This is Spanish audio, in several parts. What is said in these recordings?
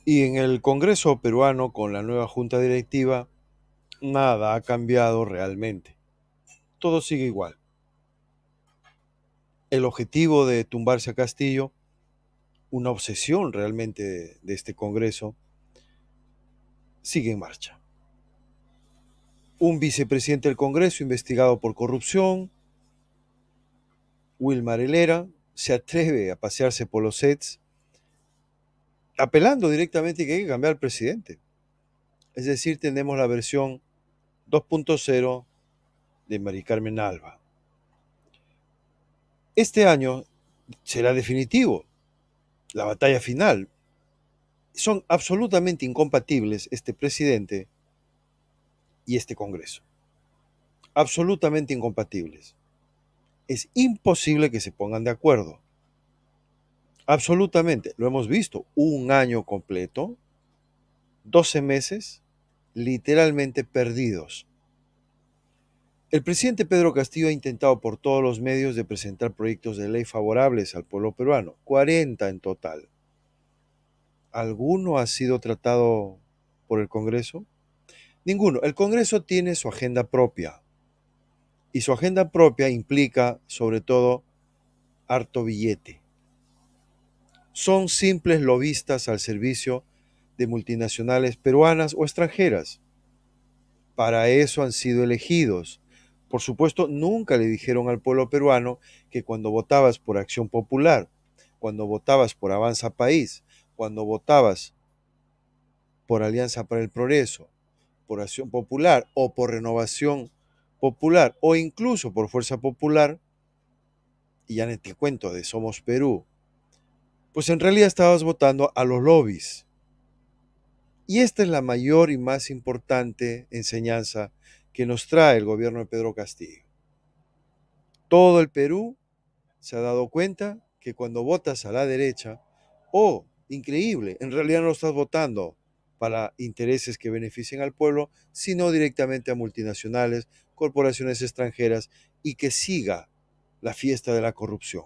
Y en el Congreso peruano, con la nueva junta directiva, nada ha cambiado realmente. Todo sigue igual. El objetivo de tumbarse a Castillo, una obsesión realmente de este Congreso, sigue en marcha. Un vicepresidente del Congreso investigado por corrupción, Wilmar Helera, se atreve a pasearse por los sets, apelando directamente que hay que cambiar al presidente. Es decir, tenemos la versión 2.0 de Mari Carmen Alba. Este año será definitivo, la batalla final. Son absolutamente incompatibles este presidente y este Congreso. Absolutamente incompatibles. Es imposible que se pongan de acuerdo. Absolutamente. Lo hemos visto. Un año completo, 12 meses, literalmente perdidos. El presidente Pedro Castillo ha intentado por todos los medios de presentar proyectos de ley favorables al pueblo peruano, 40 en total. ¿Alguno ha sido tratado por el Congreso? Ninguno. El Congreso tiene su agenda propia y su agenda propia implica sobre todo harto billete. Son simples lobistas al servicio de multinacionales peruanas o extranjeras. Para eso han sido elegidos. Por supuesto, nunca le dijeron al pueblo peruano que cuando votabas por Acción Popular, cuando votabas por Avanza País, cuando votabas por Alianza para el Progreso, por Acción Popular o por Renovación Popular o incluso por Fuerza Popular, y ya ni te cuento de Somos Perú, pues en realidad estabas votando a los lobbies. Y esta es la mayor y más importante enseñanza que nos trae el gobierno de Pedro Castillo. Todo el Perú se ha dado cuenta que cuando votas a la derecha, increíble, en realidad no estás votando para intereses que beneficien al pueblo, sino directamente a multinacionales, corporaciones extranjeras y que siga la fiesta de la corrupción.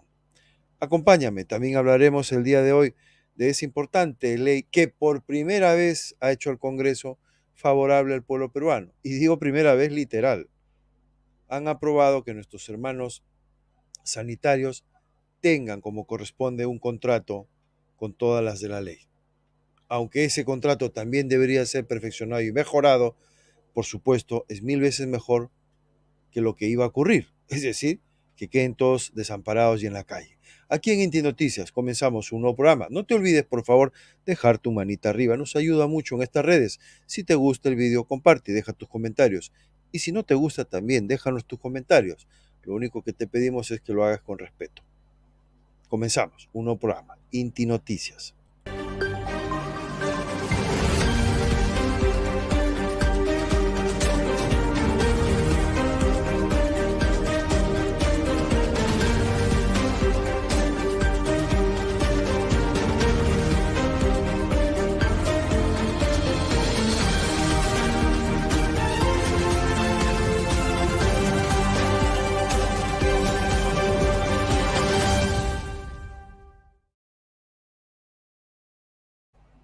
Acompáñame, también hablaremos el día de hoy de esa importante ley que por primera vez ha hecho el Congreso favorable al pueblo peruano. Y digo primera vez literal. Han aprobado que nuestros hermanos sanitarios tengan como corresponde un contrato con todas las de la ley. Aunque ese contrato también debería ser perfeccionado y mejorado, por supuesto, es 1000 veces mejor que lo que iba a ocurrir. Es decir, que queden todos desamparados y en la calle. Aquí en Inti Noticias comenzamos un nuevo programa. No te olvides, por favor, dejar tu manita arriba. Nos ayuda mucho en estas redes. Si te gusta el video, comparte y deja tus comentarios. Y si no te gusta también, déjanos tus comentarios. Lo único que te pedimos es que lo hagas con respeto. Comenzamos un nuevo programa, Inti Noticias.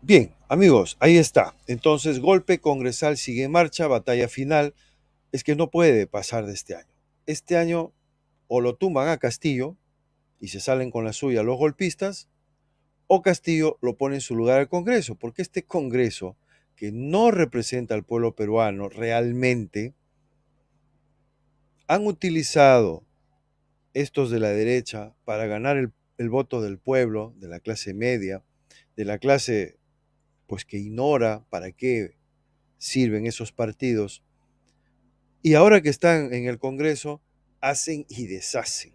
Bien, amigos, ahí está. Entonces, golpe congresal sigue en marcha, batalla final. Es que no puede pasar de este año. Este año o lo tumban a Castillo y se salen con la suya los golpistas, o Castillo lo pone en su lugar al Congreso, porque este Congreso, que no representa al pueblo peruano realmente, han utilizado estos de la derecha para ganar el voto del pueblo, de la clase media, de la clase pues que ignora para qué sirven esos partidos, y ahora que están en el Congreso, hacen y deshacen.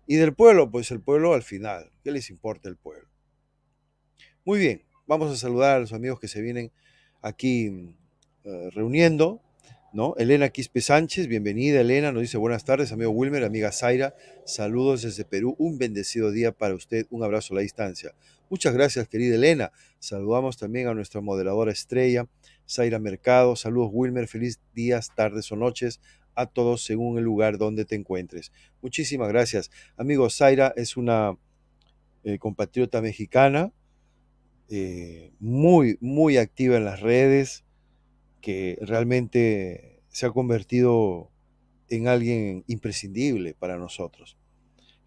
Y del pueblo, pues el pueblo al final, ¿qué les importa el pueblo? Muy bien, vamos a saludar a los amigos que se vienen aquí reuniendo, ¿no? Elena Quispe Sánchez, bienvenida Elena, nos dice buenas tardes, amigo Wilmer, amiga Zaira, saludos desde Perú, un bendecido día para usted, un abrazo a la distancia. Muchas gracias, querida Elena. Saludamos también a nuestra moderadora estrella, Zaira Mercado. Saludos, Wilmer, feliz días, tardes o noches a todos según el lugar donde te encuentres. Muchísimas gracias. Amigo, Zaira es una compatriota mexicana, muy, muy activa en las redes, que realmente se ha convertido en alguien imprescindible para nosotros.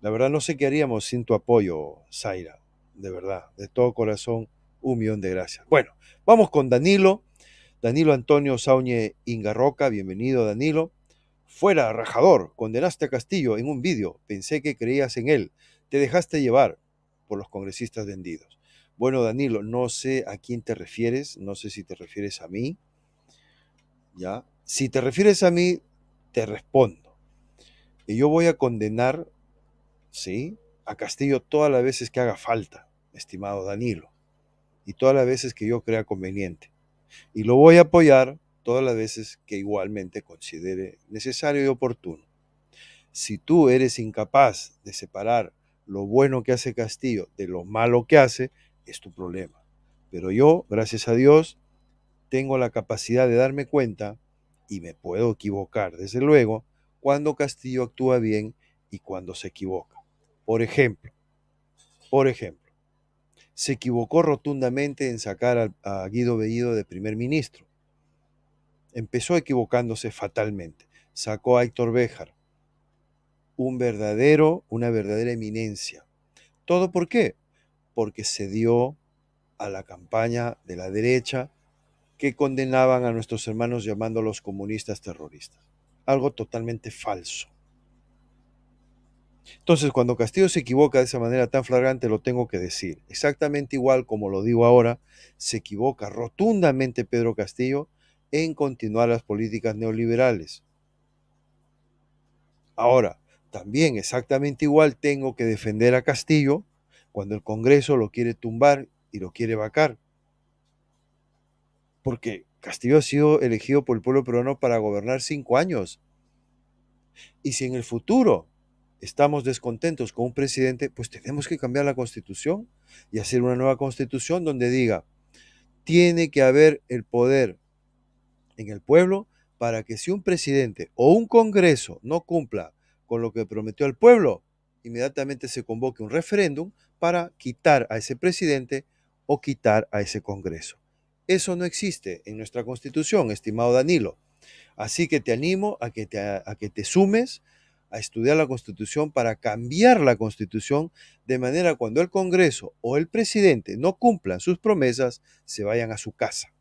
La verdad no sé qué haríamos sin tu apoyo, Zaira. De verdad, de todo corazón, 1.000.000 de gracias. Bueno, vamos con Danilo. Danilo Antonio Sauñe Ingarroca, bienvenido Danilo. Fuera, rajador, condenaste a Castillo en un vídeo. Pensé que creías en él. Te dejaste llevar por los congresistas vendidos. Bueno, Danilo, no sé a quién te refieres. No sé si te refieres a mí. ¿Ya? Si te refieres a mí, te respondo. Y yo voy a condenar, ¿sí?, a Castillo todas las veces que haga falta, estimado Danilo, y todas las veces que yo crea conveniente. Y lo voy a apoyar todas las veces que igualmente considere necesario y oportuno. Si tú eres incapaz de separar lo bueno que hace Castillo de lo malo que hace, es tu problema. Pero yo, gracias a Dios, tengo la capacidad de darme cuenta, y me puedo equivocar, desde luego, cuando Castillo actúa bien y cuando se equivoca. Por ejemplo, se equivocó rotundamente en sacar a Guido Bellido de primer ministro. Empezó equivocándose fatalmente. Sacó a Héctor Béjar, una verdadera eminencia. ¿Todo por qué? Porque se dio a la campaña de la derecha que condenaban a nuestros hermanos llamándolos comunistas terroristas. Algo totalmente falso. Entonces, cuando Castillo se equivoca de esa manera tan flagrante, lo tengo que decir. Exactamente igual como lo digo ahora, se equivoca rotundamente Pedro Castillo en continuar las políticas neoliberales. Ahora, también exactamente igual tengo que defender a Castillo cuando el Congreso lo quiere tumbar y lo quiere vacar. Porque Castillo ha sido elegido por el pueblo peruano para gobernar 5 años. Y si en el futuro estamos descontentos con un presidente, pues tenemos que cambiar la constitución y hacer una nueva constitución donde diga, tiene que haber el poder en el pueblo para que si un presidente o un congreso no cumpla con lo que prometió al pueblo, inmediatamente se convoque un referéndum para quitar a ese presidente o quitar a ese congreso. Eso no existe en nuestra constitución, estimado Danilo. Así que te animo a que te sumes a estudiar la Constitución para cambiar la Constitución de manera cuando el Congreso o el presidente no cumplan sus promesas, se vayan a su casa.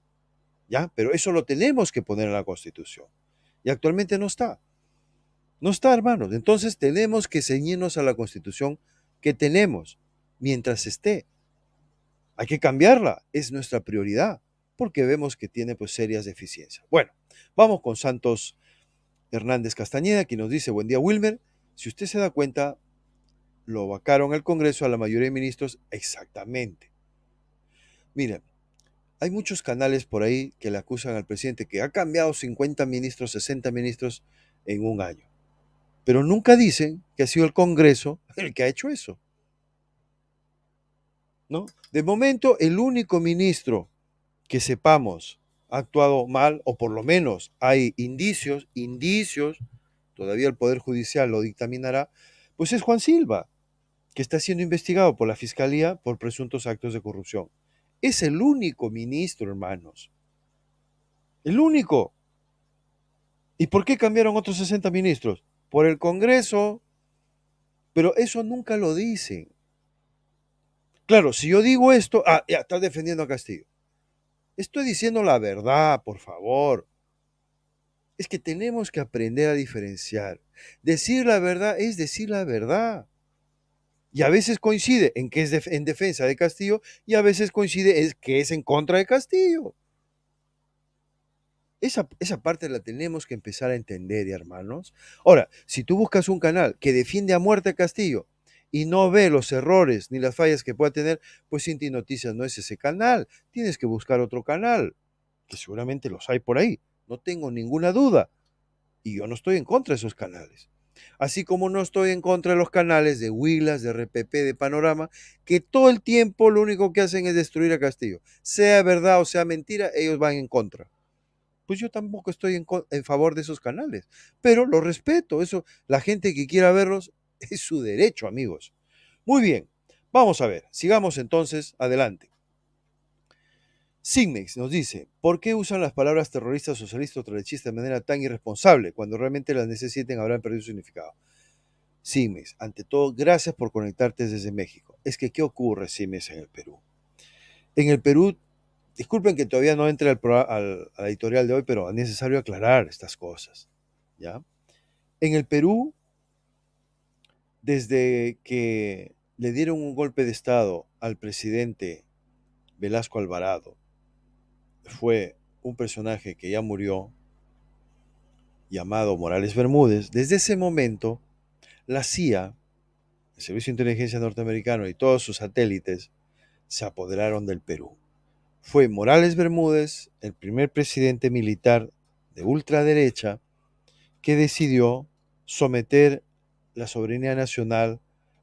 ¿Ya? Pero eso lo tenemos que poner en la Constitución. Y actualmente no está. No está, hermanos. Entonces tenemos que ceñirnos a la Constitución que tenemos mientras esté. Hay que cambiarla. Es nuestra prioridad porque vemos que tiene pues serias deficiencias. Bueno, vamos con Santos Hernández Castañeda, quien nos dice, buen día Wilmer, si usted se da cuenta, lo vacaron al Congreso a la mayoría de ministros exactamente. Miren, hay muchos canales por ahí que le acusan al presidente que ha cambiado 50 ministros, 60 ministros en un año, pero nunca dicen que ha sido el Congreso el que ha hecho eso, ¿no? De momento, el único ministro que sepamos ha actuado mal, o por lo menos hay indicios, todavía el Poder Judicial lo dictaminará, pues es Juan Silva, que está siendo investigado por la Fiscalía por presuntos actos de corrupción. Es el único ministro, hermanos. El único. ¿Y por qué cambiaron otros 60 ministros? Por el Congreso. Pero eso nunca lo dicen. Claro, si yo digo esto, ya estás defendiendo a Castillo. Estoy diciendo la verdad, por favor. Es que tenemos que aprender a diferenciar. Decir la verdad es decir la verdad. Y a veces coincide en que es en defensa de Castillo y a veces coincide en que es en contra de Castillo. Esa parte la tenemos que empezar a entender, hermanos. Ahora, si tú buscas un canal que defiende a muerte a Castillo y no ve los errores ni las fallas que pueda tener, pues Inti Noticias no es ese canal. Tienes que buscar otro canal, que seguramente los hay por ahí. No tengo ninguna duda. Y yo no estoy en contra de esos canales. Así como no estoy en contra de los canales de Huilas, de RPP, de Panorama, que todo el tiempo lo único que hacen es destruir a Castillo. Sea verdad o sea mentira, ellos van en contra. Pues yo tampoco estoy en favor de esos canales, pero lo respeto. Eso, la gente que quiera verlos es su derecho, amigos. Muy bien, vamos a ver, sigamos entonces adelante. Sigmex nos dice, ¿por qué usan las palabras terrorista, socialista o derechista de manera tan irresponsable cuando realmente las necesiten habrán perdido su significado? Sigmex, ante todo, gracias por conectarte desde México. Es que, ¿qué ocurre, Sigmex, en el Perú? En el Perú, disculpen que todavía no entre a la editorial de hoy, pero es necesario aclarar estas cosas, ¿ya? En el Perú, desde que le dieron un golpe de Estado al presidente Velasco Alvarado, fue un personaje que ya murió, llamado Morales Bermúdez. Desde ese momento, la CIA, el Servicio de Inteligencia norteamericano y todos sus satélites se apoderaron del Perú. Fue Morales Bermúdez, el primer presidente militar de ultraderecha, que decidió someter la soberanía nacional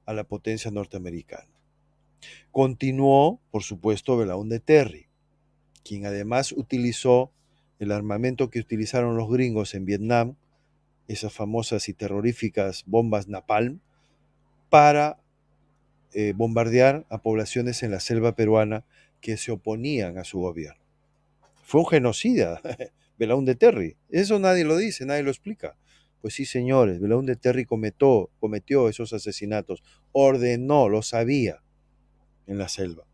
a la potencia norteamericana. Continuó, por supuesto, Belaúnde Terry, quien además utilizó el armamento que utilizaron los gringos en Vietnam, esas famosas y terroríficas bombas napalm, para bombardear a poblaciones en la selva peruana que se oponían a su gobierno. Fue un genocida, Belaúnde Terry. Eso nadie lo dice, nadie lo explica. Pues sí, señores, Belaúnde Terry cometió esos asesinatos, ordenó, lo sabía, en la selva.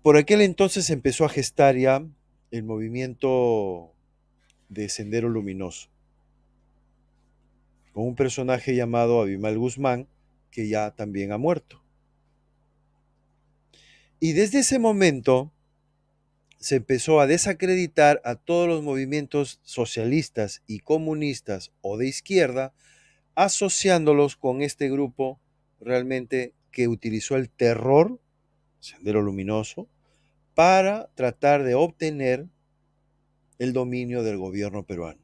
Por aquel entonces empezó a gestar ya el movimiento de Sendero Luminoso, con un personaje llamado Abimael Guzmán, que ya también ha muerto. Y desde ese momento se empezó a desacreditar a todos los movimientos socialistas y comunistas o de izquierda, asociándolos con este grupo realmente que utilizó el terror, Sendero Luminoso, para tratar de obtener el dominio del gobierno peruano.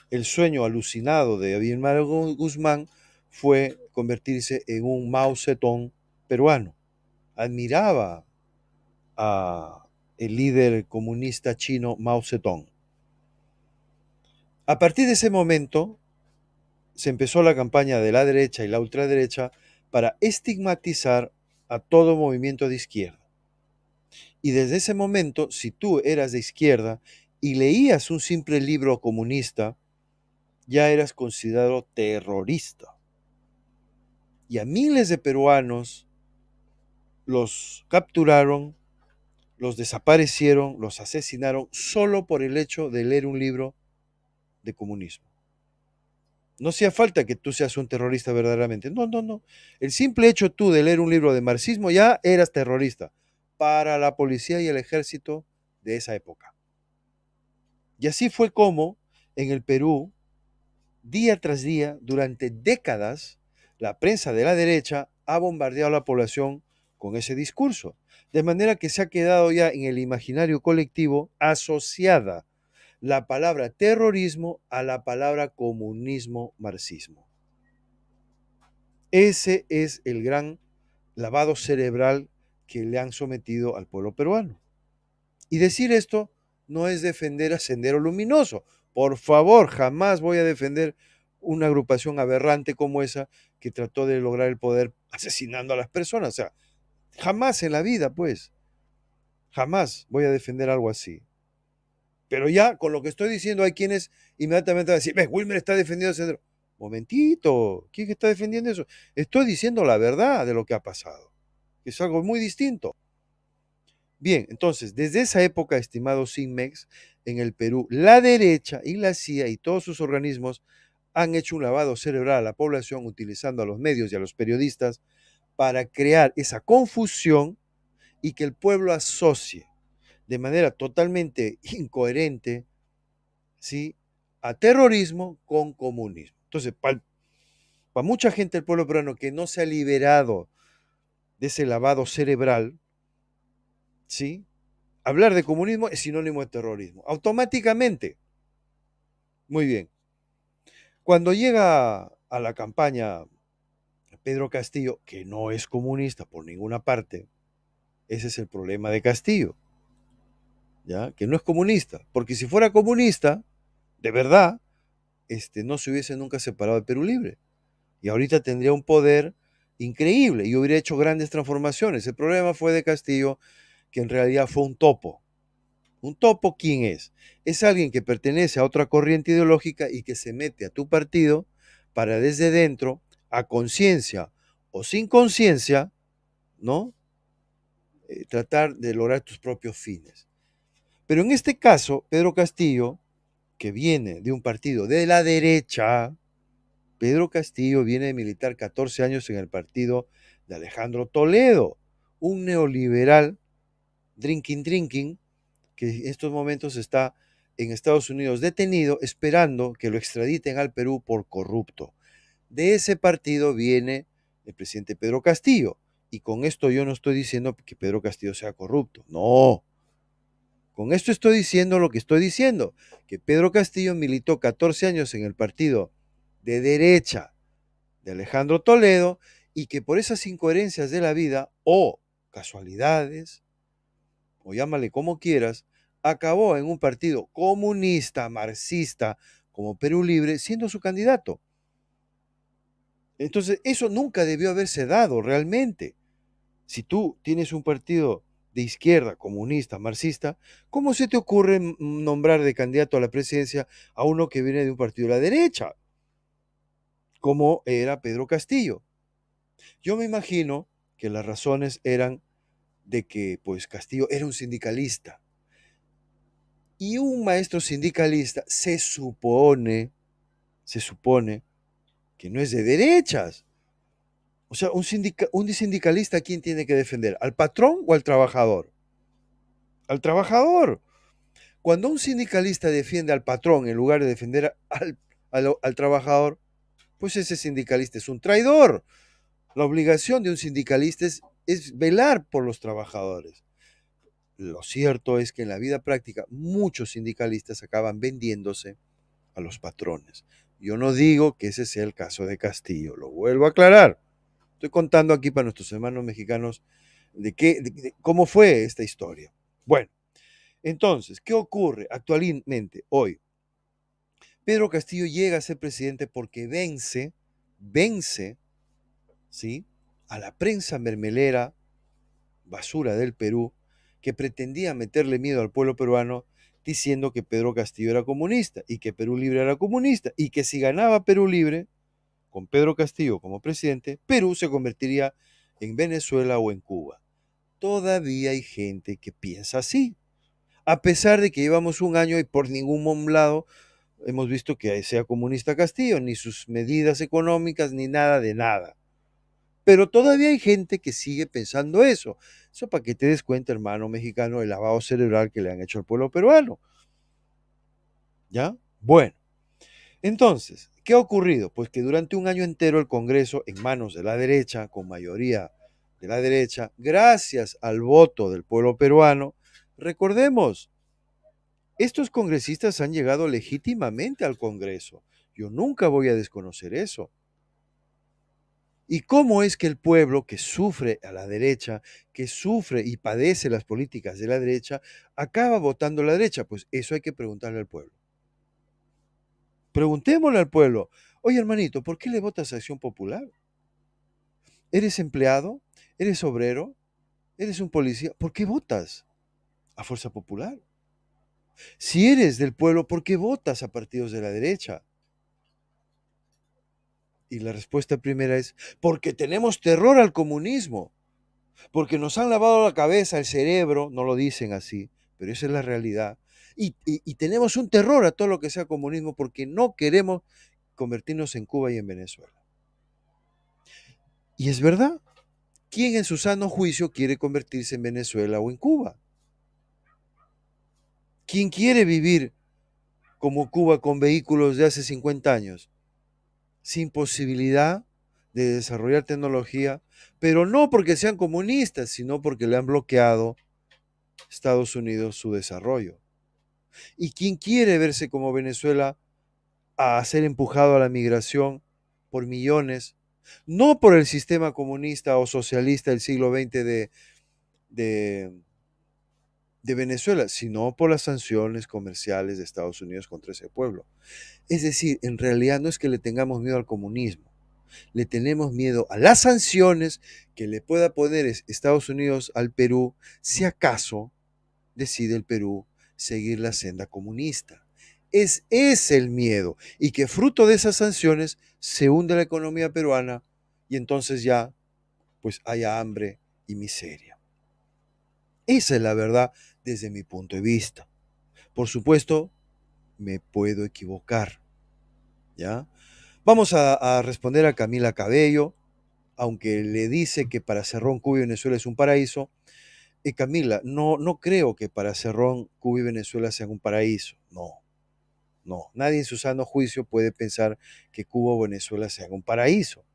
El sueño alucinado de Abimael Guzmán fue convertirse en un Mao Zedong peruano. Admiraba a el líder comunista chino Mao Zedong. A partir de ese momento se empezó la campaña de la derecha y la ultraderecha para estigmatizar a todo movimiento de izquierda. Y desde ese momento, si tú eras de izquierda y leías un simple libro comunista, ya eras considerado terrorista. Y a miles de peruanos los capturaron, los desaparecieron, los asesinaron solo por el hecho de leer un libro de comunismo. No hacía falta que tú seas un terrorista verdaderamente. No, no, no. El simple hecho tú de leer un libro de marxismo ya eras terrorista para la policía y el ejército de esa época. Y así fue como en el Perú, día tras día, durante décadas, la prensa de la derecha ha bombardeado a la población con ese discurso. De manera que se ha quedado ya en el imaginario colectivo asociada la palabra terrorismo a la palabra comunismo, marxismo. Ese es el gran lavado cerebral que le han sometido al pueblo peruano. Y decir esto no es defender a Sendero Luminoso. Por favor, jamás voy a defender una agrupación aberrante como esa que trató de lograr el poder asesinando a las personas. O sea, jamás en la vida, pues, jamás voy a defender algo así. Pero ya con lo que estoy diciendo hay quienes inmediatamente van a decir, Wilmer está defendiendo a Sendero. Momentito, ¿quién está defendiendo eso? Estoy diciendo la verdad de lo que ha pasado, que es algo muy distinto. Bien, entonces, desde esa época, estimado Sinmex, en el Perú, la derecha y la CIA y todos sus organismos han hecho un lavado cerebral a la población utilizando a los medios y a los periodistas para crear esa confusión y que el pueblo asocie de manera totalmente incoherente, ¿sí?, a terrorismo con comunismo. Entonces, para mucha gente del pueblo peruano que no se ha liberado de ese lavado cerebral, ¿sí?, hablar de comunismo es sinónimo de terrorismo. Automáticamente. Muy bien. Cuando llega a la campaña Pedro Castillo, que no es comunista por ninguna parte, ese es el problema de Castillo, ¿ya? Que no es comunista. Porque si fuera comunista, de verdad, no se hubiese nunca separado de Perú Libre. Y ahorita tendría un poder increíble y hubiera hecho grandes transformaciones. El problema fue de Castillo, que en realidad fue un topo. ¿Un topo quién es? Es alguien que pertenece a otra corriente ideológica y que se mete a tu partido para desde dentro, a conciencia o sin conciencia, ¿no? Tratar de lograr tus propios fines. Pero en este caso, Pedro Castillo, que viene de un partido de la derecha, Pedro Castillo viene de militar 14 años en el partido de Alejandro Toledo, un neoliberal drinking, que en estos momentos está en Estados Unidos detenido esperando que lo extraditen al Perú por corrupto. De ese partido viene el presidente Pedro Castillo. Y con esto yo no estoy diciendo que Pedro Castillo sea corrupto. No. Con esto estoy diciendo lo que estoy diciendo. Que Pedro Castillo militó 14 años en el partido de derecha de Alejandro Toledo y que por esas incoherencias de la vida o casualidades, o llámale como quieras, acabó en un partido comunista, marxista, como Perú Libre, siendo su candidato. Entonces, eso nunca debió haberse dado realmente. Si tú tienes un partido de izquierda, comunista, marxista, ¿cómo se te ocurre nombrar de candidato a la presidencia a uno que viene de un partido de la derecha, como era Pedro Castillo? Yo me imagino que las razones eran de que pues Castillo era un sindicalista. Y un maestro sindicalista se supone que no es de derechas. O sea, un sindicalista, ¿a quién tiene que defender? ¿Al patrón o al trabajador? Al trabajador. Cuando un sindicalista defiende al patrón en lugar de defender al trabajador, pues ese sindicalista es un traidor. La obligación de un sindicalista es velar por los trabajadores. Lo cierto es que en la vida práctica muchos sindicalistas acaban vendiéndose a los patrones. Yo no digo que ese sea el caso de Castillo, lo vuelvo a aclarar. Estoy contando aquí para nuestros hermanos mexicanos de cómo fue esta historia. Bueno, entonces, ¿qué ocurre actualmente hoy? Pedro Castillo llega a ser presidente porque vence, ¿sí?, a la prensa mermelera basura del Perú, que pretendía meterle miedo al pueblo peruano diciendo que Pedro Castillo era comunista y que Perú Libre era comunista y que si ganaba Perú Libre con Pedro Castillo como presidente, Perú se convertiría en Venezuela o en Cuba. Todavía hay gente que piensa así, a pesar de que llevamos un año y por ningún lado hemos visto que sea comunista Castillo, ni sus medidas económicas, ni nada de nada. Pero todavía hay gente que sigue pensando eso. Eso para que te des cuenta, hermano mexicano, el lavado cerebral que le han hecho al pueblo peruano. ¿Ya? Bueno, entonces, ¿qué ha ocurrido? Pues que durante un año entero el Congreso, en manos de la derecha, con mayoría de la derecha, gracias al voto del pueblo peruano, recordemos, estos congresistas han llegado legítimamente al Congreso. Yo nunca voy a desconocer eso. ¿Y cómo es que el pueblo que sufre a la derecha, que sufre y padece las políticas de la derecha, acaba votando a la derecha? Pues eso hay que preguntarle al pueblo. Preguntémosle al pueblo, oye hermanito, ¿por qué le votas a Acción Popular? ¿Eres empleado? ¿Eres obrero? ¿Eres un policía? ¿Por qué votas a Fuerza Popular? Si eres del pueblo, ¿por qué votas a partidos de la derecha? Y la respuesta primera es, porque tenemos terror al comunismo. Porque nos han lavado la cabeza, el cerebro, no lo dicen así, pero esa es la realidad. Y tenemos un terror a todo lo que sea comunismo porque no queremos convertirnos en Cuba y en Venezuela. Y es verdad, ¿quién en su sano juicio quiere convertirse en Venezuela o en Cuba? ¿Quién quiere vivir como Cuba con vehículos de hace 50 años? Sin posibilidad de desarrollar tecnología, pero no porque sean comunistas, sino porque le han bloqueado Estados Unidos su desarrollo. ¿Y quién quiere verse como Venezuela a ser empujado a la migración por millones? No por el sistema comunista o socialista del siglo XX de, de Venezuela, sino por las sanciones comerciales de Estados Unidos contra ese pueblo. Es decir, en realidad no es que le tengamos miedo al comunismo, Le tenemos miedo a las sanciones que le pueda poner Estados Unidos al Perú si acaso decide el Perú seguir la senda comunista. Es el miedo y que fruto de esas sanciones se hunde la economía peruana y entonces ya pues haya hambre y miseria. Esa es la verdad desde mi punto de vista. Por supuesto, me puedo equivocar, ¿ya? Vamos a responder a Camila Cabello, aunque le dice que para Cerrón, Cuba y Venezuela es un paraíso. Camila, no creo que para Cerrón, Cuba y Venezuela sean un paraíso. No, no. Nadie en su sano juicio puede pensar que Cuba o Venezuela sean un paraíso.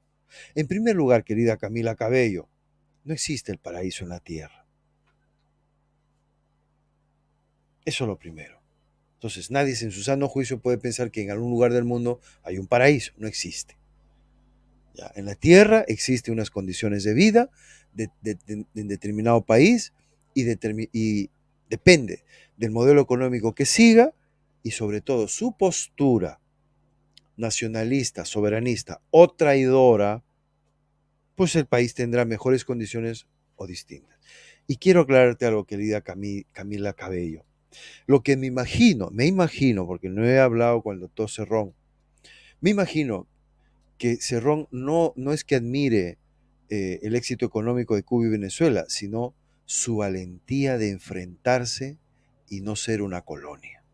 En primer lugar, querida Camila Cabello, no existe el paraíso en la tierra. Eso es lo primero. Entonces, nadie en su sano juicio puede pensar que en algún lugar del mundo hay un paraíso. No existe. ¿Ya? En la tierra existen unas condiciones de vida en determinado país y depende del modelo económico que siga y sobre todo su postura nacionalista, soberanista o traidora, pues el país tendrá mejores condiciones o distintas. Y quiero aclararte algo, querida Camila Cabello. Lo que me imagino, porque no he hablado con el doctor Cerrón, me imagino que Cerrón no es que admire el éxito económico de Cuba y Venezuela, sino su valentía de enfrentarse y no ser una colonia.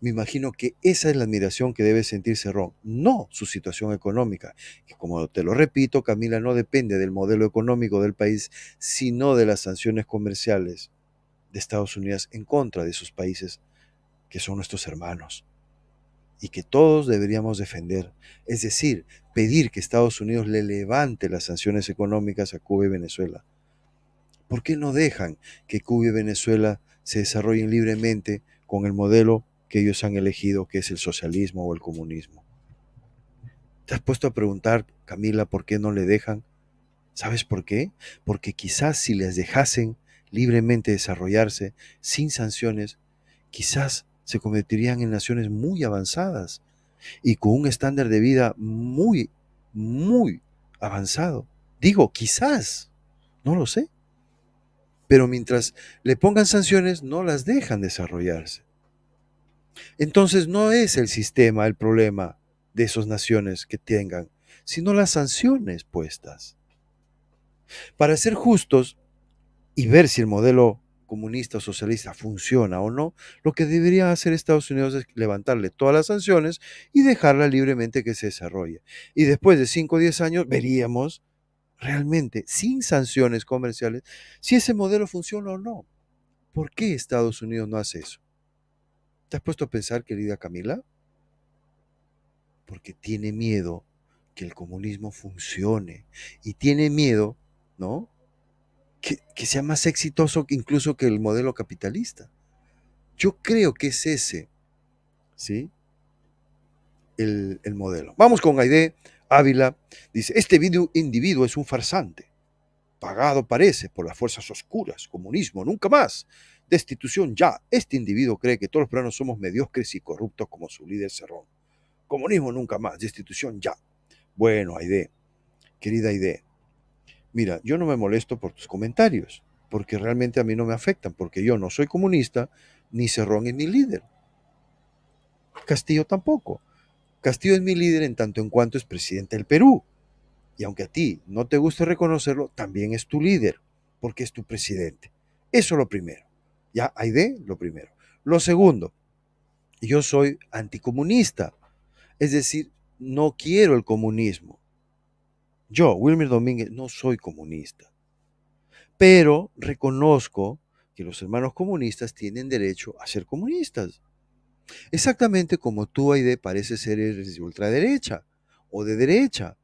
Me imagino que esa es la admiración que debe sentir Cerrón, no su situación económica, que como te lo repito, Camila, no depende del modelo económico del país, sino de las sanciones comerciales de Estados Unidos en contra de esos países que son nuestros hermanos y que todos deberíamos defender. Es decir, pedir que Estados Unidos le levante las sanciones económicas a Cuba y Venezuela. ¿Por qué no dejan que Cuba y Venezuela se desarrollen libremente con el modelo que ellos han elegido, que es el socialismo o el comunismo? ¿Te has puesto a preguntar, Camila, por qué no le dejan? ¿Sabes por qué? Porque quizás si les dejasen libremente desarrollarse sin sanciones, quizás se convertirían en naciones muy avanzadas y con un estándar de vida muy, muy avanzado. Digo, quizás, no lo sé. Pero mientras le pongan sanciones, no las dejan desarrollarse. Entonces no es el sistema el problema de esas naciones que tengan, sino las sanciones puestas. Para ser justos y ver si el modelo comunista o socialista funciona o no, lo que debería hacer Estados Unidos es levantarle todas las sanciones y dejarla libremente que se desarrolle. Y después de 5 o 10 años veríamos realmente, sin sanciones comerciales, si ese modelo funciona o no. ¿Por qué Estados Unidos no hace eso? ¿Te has puesto a pensar, querida Camila? Porque tiene miedo que el comunismo funcione y tiene miedo, ¿no? Que sea más exitoso incluso que el modelo capitalista. Yo creo que es ese, ¿sí? El modelo. Vamos con Aide Ávila. Dice, este individuo es un farsante. Pagado parece por las fuerzas oscuras. Comunismo, nunca más. Destitución ya. Este individuo cree que todos los peruanos somos mediocres y corruptos como su líder Cerrón. Comunismo, nunca más. Destitución ya. Bueno, Aide, querida Aide, mira, yo no me molesto por tus comentarios, porque realmente a mí no me afectan, porque yo no soy comunista, ni Cerrón es mi líder. Castillo tampoco. Castillo es mi líder en tanto en cuanto es presidente del Perú. Y aunque a ti no te guste reconocerlo, también es tu líder, porque es tu presidente. Eso es lo primero. Ya, Aide, lo primero. Lo segundo, yo soy anticomunista, es decir, no quiero el comunismo. Yo, Wilmer Domínguez, no soy comunista, pero reconozco que los hermanos comunistas tienen derecho a ser comunistas. Exactamente como tú, Aide, parece ser eres de ultraderecha o de derecha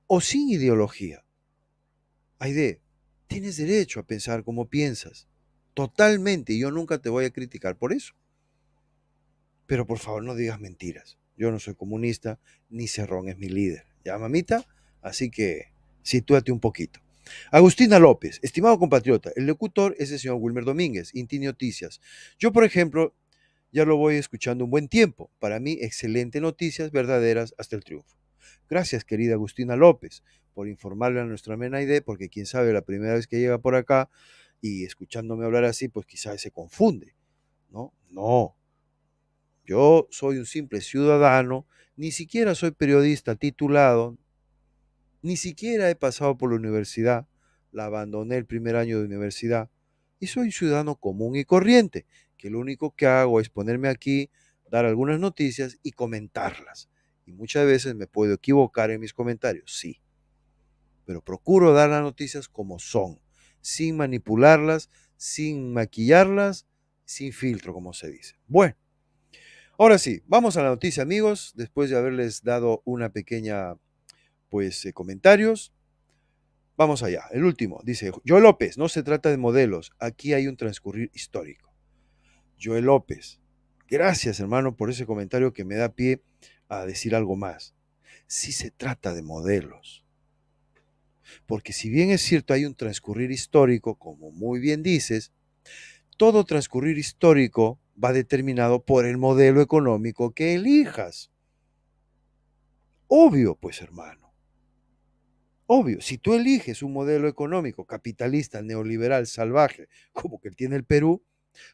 o sin ideología. Aide, tienes derecho a pensar como piensas. Totalmente, y yo nunca te voy a criticar por eso. Pero por favor no digas mentiras. Yo no soy comunista, ni Cerrón es mi líder. ¿Ya, mamita? Así que sitúate un poquito. Agustina López, estimado compatriota, el locutor es el señor Wilmer Domínguez, Inti Noticias. Yo, por ejemplo, ya lo voy escuchando un buen tiempo. Para mí, excelente noticias verdaderas hasta el triunfo. Gracias, querida Agustina López, por informarle a nuestra Menaide, porque quién sabe, la primera vez que llega por acá y escuchándome hablar así, pues quizás se confunde, ¿no? No, yo soy un simple ciudadano, ni siquiera soy periodista titulado, ni siquiera he pasado por la universidad, la abandoné el primer año de universidad y soy un ciudadano común y corriente, que lo único que hago es ponerme aquí, dar algunas noticias y comentarlas. Y muchas veces me puedo equivocar en mis comentarios, sí, pero procuro dar las noticias como son, sin manipularlas, sin maquillarlas, sin filtro, como se dice. Bueno, ahora sí, vamos a la noticia, amigos, después de haberles dado una pequeña, pues, comentarios. Vamos allá. El último, dice Joel López, no se trata de modelos, aquí hay un transcurrir histórico. Joel López, gracias hermano por ese comentario que me da pie a decir algo más. Sí se trata de modelos, porque si bien es cierto hay un transcurrir histórico, como muy bien dices, todo transcurrir histórico va determinado por el modelo económico que elijas. Obvio, pues hermano. Obvio, si tú eliges un modelo económico capitalista, neoliberal, salvaje, como que tiene el Perú,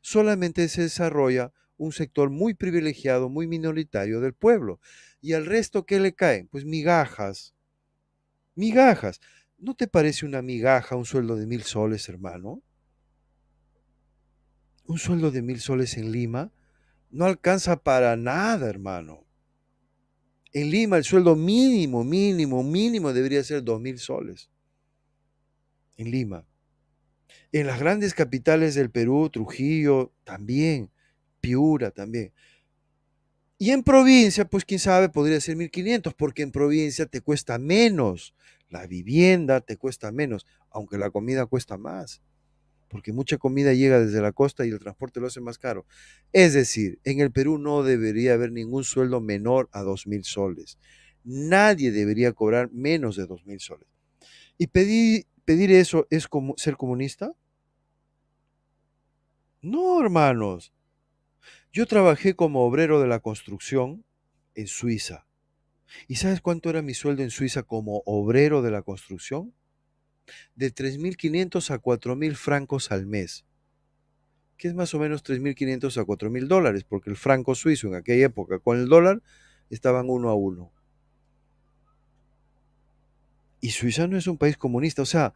solamente se desarrolla un sector muy privilegiado, muy minoritario del pueblo. ¿Y al resto qué le caen? Pues migajas, migajas. ¿No te parece una migaja un sueldo de 1.000 soles, hermano? Un sueldo de 1.000 soles en Lima no alcanza para nada, hermano. En Lima el sueldo mínimo, mínimo, mínimo debería ser 2.000 soles. En Lima. En las grandes capitales del Perú, Trujillo también, Piura también. Y en provincia, pues quién sabe, podría ser 1.500, porque en provincia te cuesta menos. La vivienda te cuesta menos, aunque la comida cuesta más, porque mucha comida llega desde la costa y el transporte lo hace más caro. Es decir, en el Perú no debería haber ningún sueldo menor a 2.000 soles. Nadie debería cobrar menos de 2.000 soles. ¿Y pedir eso es como ser comunista? No, hermanos. Yo trabajé como obrero de la construcción en Suiza. ¿Y sabes cuánto era mi sueldo en Suiza como obrero de la construcción? De 3.500 a 4.000 francos al mes, que es más o menos 3.500 a 4.000 dólares, porque el franco suizo en aquella época con el dólar estaban uno a uno. Y Suiza no es un país comunista, o sea,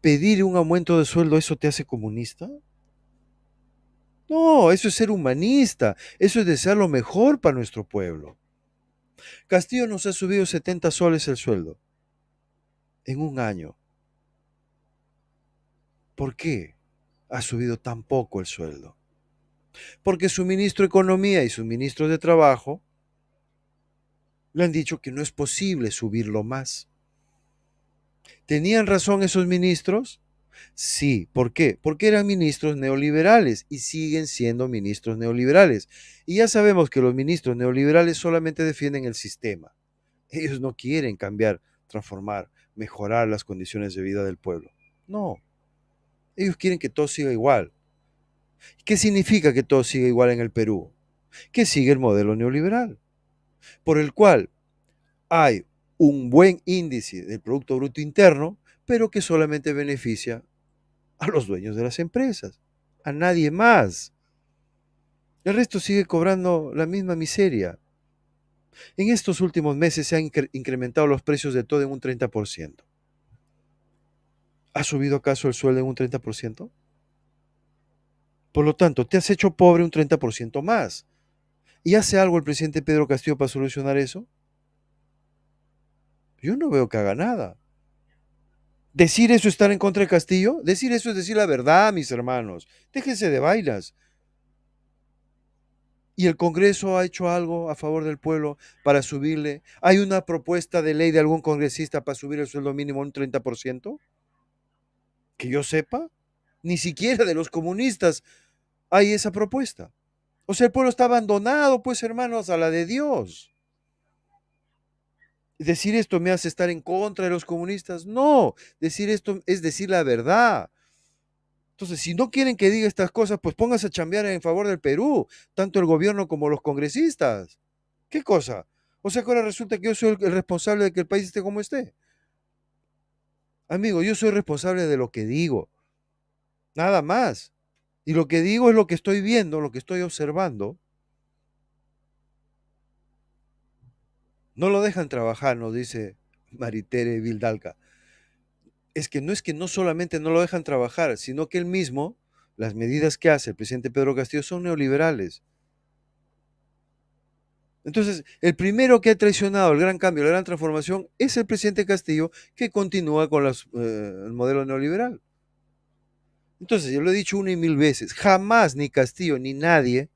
pedir un aumento de sueldo, ¿eso te hace comunista? No, eso es ser humanista, eso es desear lo mejor para nuestro pueblo. Castillo nos ha subido 70 soles el sueldo en un año. ¿Por qué ha subido tan poco el sueldo? Porque su ministro de Economía y su ministro de Trabajo le han dicho que no es posible subirlo más. ¿Tenían razón esos ministros? Sí. ¿Por qué? Porque eran ministros neoliberales y siguen siendo ministros neoliberales. Y ya sabemos que los ministros neoliberales solamente defienden el sistema. Ellos no quieren cambiar, transformar, mejorar las condiciones de vida del pueblo. No. Ellos quieren que todo siga igual. ¿Qué significa que todo siga igual en el Perú? Que sigue el modelo neoliberal, por el cual hay un buen índice del Producto Bruto Interno, pero que solamente beneficia a los dueños de las empresas, a nadie más. El resto sigue cobrando la misma miseria. En estos últimos meses se han incrementado los precios de todo en un 30%. ¿Ha subido acaso el sueldo en un 30%? Por lo tanto, te has hecho pobre un 30% más. ¿Y hace algo el presidente Pedro Castillo para solucionar eso? Yo no veo que haga nada. ¿Decir eso es estar en contra de Castillo? Decir eso es decir la verdad, mis hermanos. Déjense de bailas. ¿Y el Congreso ha hecho algo a favor del pueblo para subirle? ¿Hay una propuesta de ley de algún congresista para subir el sueldo mínimo un 30%? Que yo sepa, ni siquiera de los comunistas hay esa propuesta. O sea, el pueblo está abandonado, pues hermanos, a la de Dios. Decir esto me hace estar en contra de los comunistas. No, decir esto es decir la verdad. Entonces, si no quieren que diga estas cosas, pues pónganse a chambear en favor del Perú, tanto el gobierno como los congresistas. ¿Qué cosa? O sea que ahora resulta que yo soy el responsable de que el país esté como esté. Amigo, yo soy responsable de lo que digo, nada más. Y lo que digo es lo que estoy viendo, lo que estoy observando. No lo dejan trabajar, nos dice Maritere Vildalca. Es que no solamente no lo dejan trabajar, sino que él mismo, las medidas que hace el presidente Pedro Castillo son neoliberales. Entonces, el primero que ha traicionado el gran cambio, la gran transformación, es el presidente Castillo, que continúa con el modelo neoliberal. Entonces, yo lo he dicho una y mil veces, jamás ni Castillo ni nadie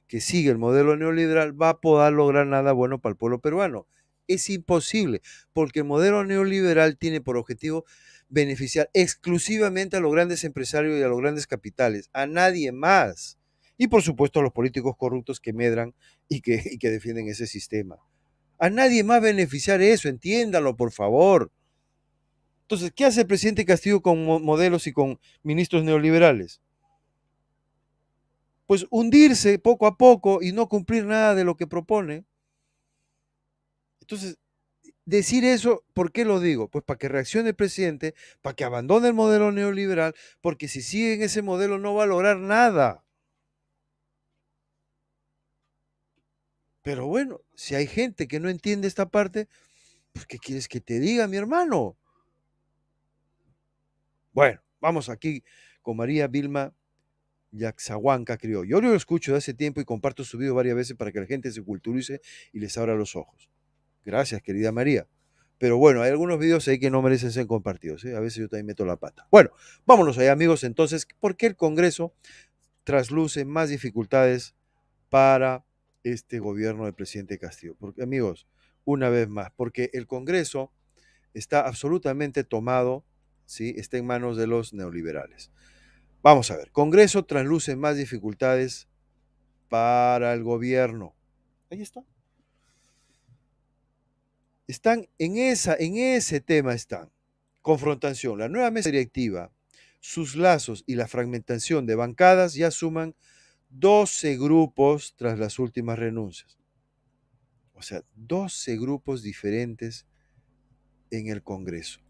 que sigue el modelo neoliberal va a poder lograr nada bueno para el pueblo peruano. Es imposible, porque el modelo neoliberal tiene por objetivo beneficiar exclusivamente a los grandes empresarios y a los grandes capitales, a nadie más. Y por supuesto a los políticos corruptos que medran y que defienden ese sistema. A nadie más beneficiar eso, entiéndanlo por favor. Entonces, ¿qué hace el presidente Castillo con modelos y con ministros neoliberales? Pues hundirse poco a poco y no cumplir nada de lo que propone. Entonces, decir eso, ¿por qué lo digo? Pues para que reaccione el presidente, para que abandone el modelo neoliberal, porque si sigue en ese modelo no va a lograr nada. Pero bueno, si hay gente que no entiende esta parte, pues ¿qué quieres que te diga, mi hermano? Bueno, vamos aquí con María Vilma Yaxahuanca, creo. Yo lo escucho de hace tiempo y comparto su video varias veces para que la gente se culturice y les abra los ojos. Gracias, querida María. Pero bueno, hay algunos videos ahí que no merecen ser compartidos, ¿eh? A veces yo también meto la pata. Bueno, vámonos allá, amigos. Entonces, ¿por qué el Congreso trasluce más dificultades para este gobierno del presidente Castillo? Porque, amigos, una vez más, porque el Congreso está absolutamente tomado, ¿sí? Está en manos de los neoliberales. Vamos a ver, Congreso trasluce más dificultades para el gobierno. Ahí está. Están en ese tema están. Confrontación. La nueva mesa directiva, sus lazos y la fragmentación de bancadas ya suman 12 grupos tras las últimas renuncias. O sea, 12 grupos diferentes en el Congreso.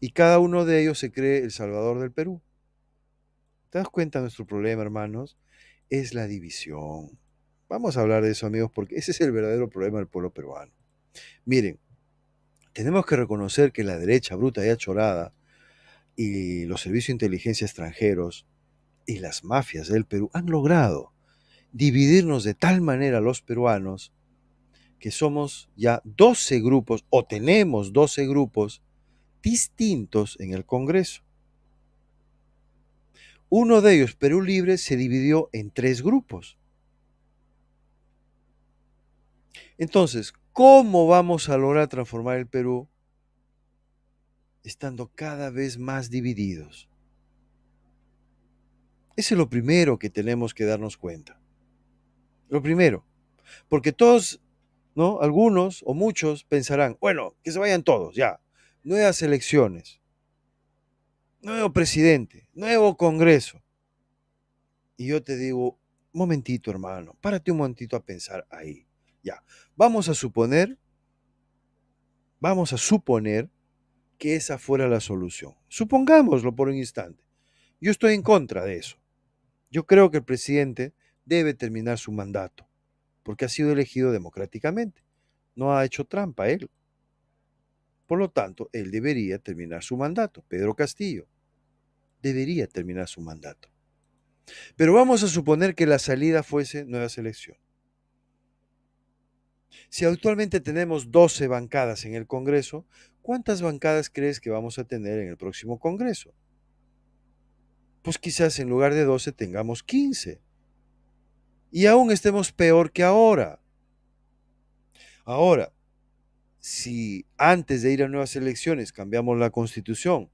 Y cada uno de ellos se cree el Salvador del Perú. ¿Te das cuenta? Nuestro problema, hermanos, es la división. Vamos a hablar de eso, amigos, porque ese es el verdadero problema del pueblo peruano. Miren, tenemos que reconocer que la derecha bruta y achorada y los servicios de inteligencia extranjeros y las mafias del Perú han logrado dividirnos de tal manera los peruanos que somos ya 12 grupos o tenemos 12 grupos distintos en el Congreso. Uno de ellos, Perú Libre, se dividió en 3 grupos. Entonces, ¿cómo vamos a lograr transformar el Perú estando cada vez más divididos? Eso es lo primero que tenemos que darnos cuenta. Lo primero, porque todos, ¿no? Algunos o muchos pensarán, bueno, que se vayan todos, ya. Nuevas elecciones, nuevo presidente, nuevo Congreso. Y yo te digo, momentito, hermano, párate un momentito a pensar ahí. Ya, vamos a suponer que esa fuera la solución. Supongámoslo por un instante. Yo estoy en contra de eso. Yo creo que el presidente debe terminar su mandato, porque ha sido elegido democráticamente. No ha hecho trampa él. Por lo tanto, él debería terminar su mandato. Pedro Castillo debería terminar su mandato. Pero vamos a suponer que la salida fuese nueva selección. Si actualmente tenemos 12 bancadas en el Congreso, ¿cuántas bancadas crees que vamos a tener en el próximo Congreso? Pues quizás en lugar de 12 tengamos 15. Y aún estemos peor que ahora. Ahora, si antes de ir a nuevas elecciones cambiamos la constitución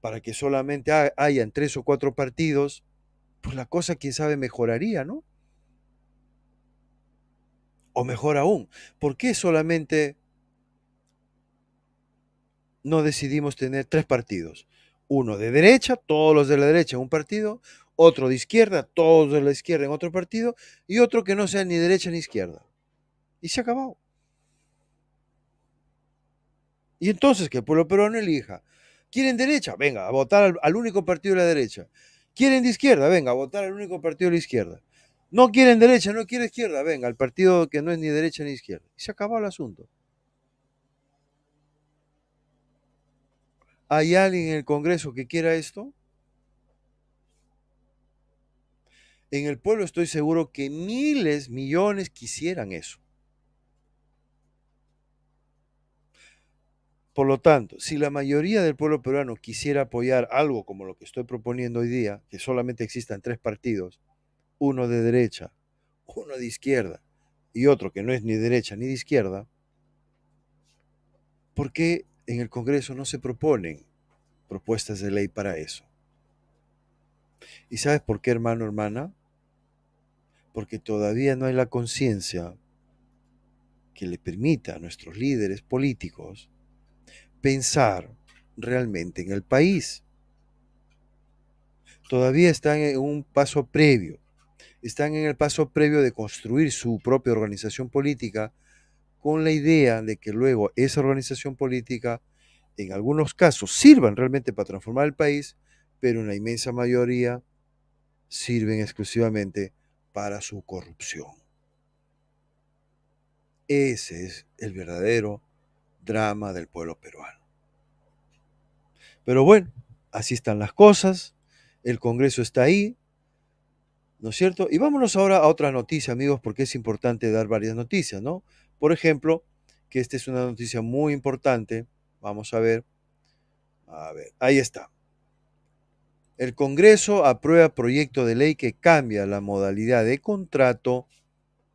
para que solamente hayan 3 o 4 partidos, pues la cosa, quién sabe, mejoraría, ¿no? O mejor aún, ¿por qué solamente no decidimos tener 3 partidos? Uno de derecha, todos los de la derecha en un partido, otro de izquierda, todos de la izquierda en otro partido, y otro que no sea ni derecha ni izquierda. Y se acabó. Y entonces que el pueblo peruano elija. ¿Quieren derecha? Venga, a votar al único partido de la derecha. ¿Quieren de izquierda? Venga, a votar al único partido de la izquierda. No quieren derecha, no quieren izquierda. Venga, al partido que no es ni derecha ni izquierda. Y se acabó el asunto. ¿Hay alguien en el Congreso que quiera esto? En el pueblo estoy seguro que miles, millones quisieran eso. Por lo tanto, si la mayoría del pueblo peruano quisiera apoyar algo como lo que estoy proponiendo hoy día, que solamente existan tres partidos, uno de derecha, uno de izquierda y otro que no es ni derecha ni de izquierda, ¿por qué en el Congreso no se proponen propuestas de ley para eso? ¿Y sabes por qué, hermano, hermana? Porque todavía no hay la conciencia que le permita a nuestros líderes políticos pensar realmente en el país. Todavía están en un paso previo. Están en el paso previo de construir su propia organización política con la idea de que luego esa organización política, en algunos casos, sirvan realmente para transformar el país, pero en la inmensa mayoría sirven exclusivamente para su corrupción. Ese es el verdadero drama del pueblo peruano. Pero bueno, así están las cosas, el Congreso está ahí, ¿no es cierto? Y vámonos ahora a otra noticia, amigos, porque es importante dar varias noticias, ¿no? Por ejemplo, que esta es una noticia muy importante, vamos a ver, ahí está. El Congreso aprueba proyecto de ley que cambia la modalidad de contrato,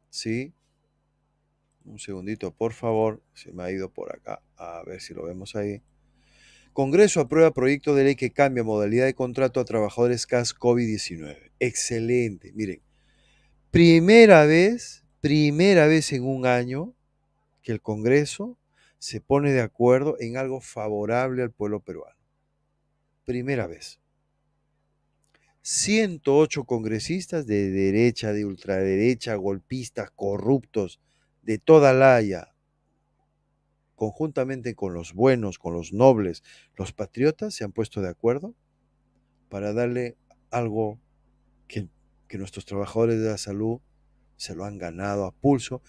¿sí? Un segundito, por favor, se me ha ido por acá, a ver si lo vemos ahí. Congreso aprueba proyecto de ley que cambia modalidad de contrato a trabajadores CAS COVID-19. Excelente, miren, primera vez en un año que el Congreso se pone de acuerdo en algo favorable al pueblo peruano. Primera vez. 108 congresistas de derecha, de ultraderecha, golpistas, corruptos, de toda la Haya, conjuntamente con los buenos, con los nobles, los patriotas, se han puesto de acuerdo para darle algo que, que nuestros trabajadores de la salud se lo han ganado a pulso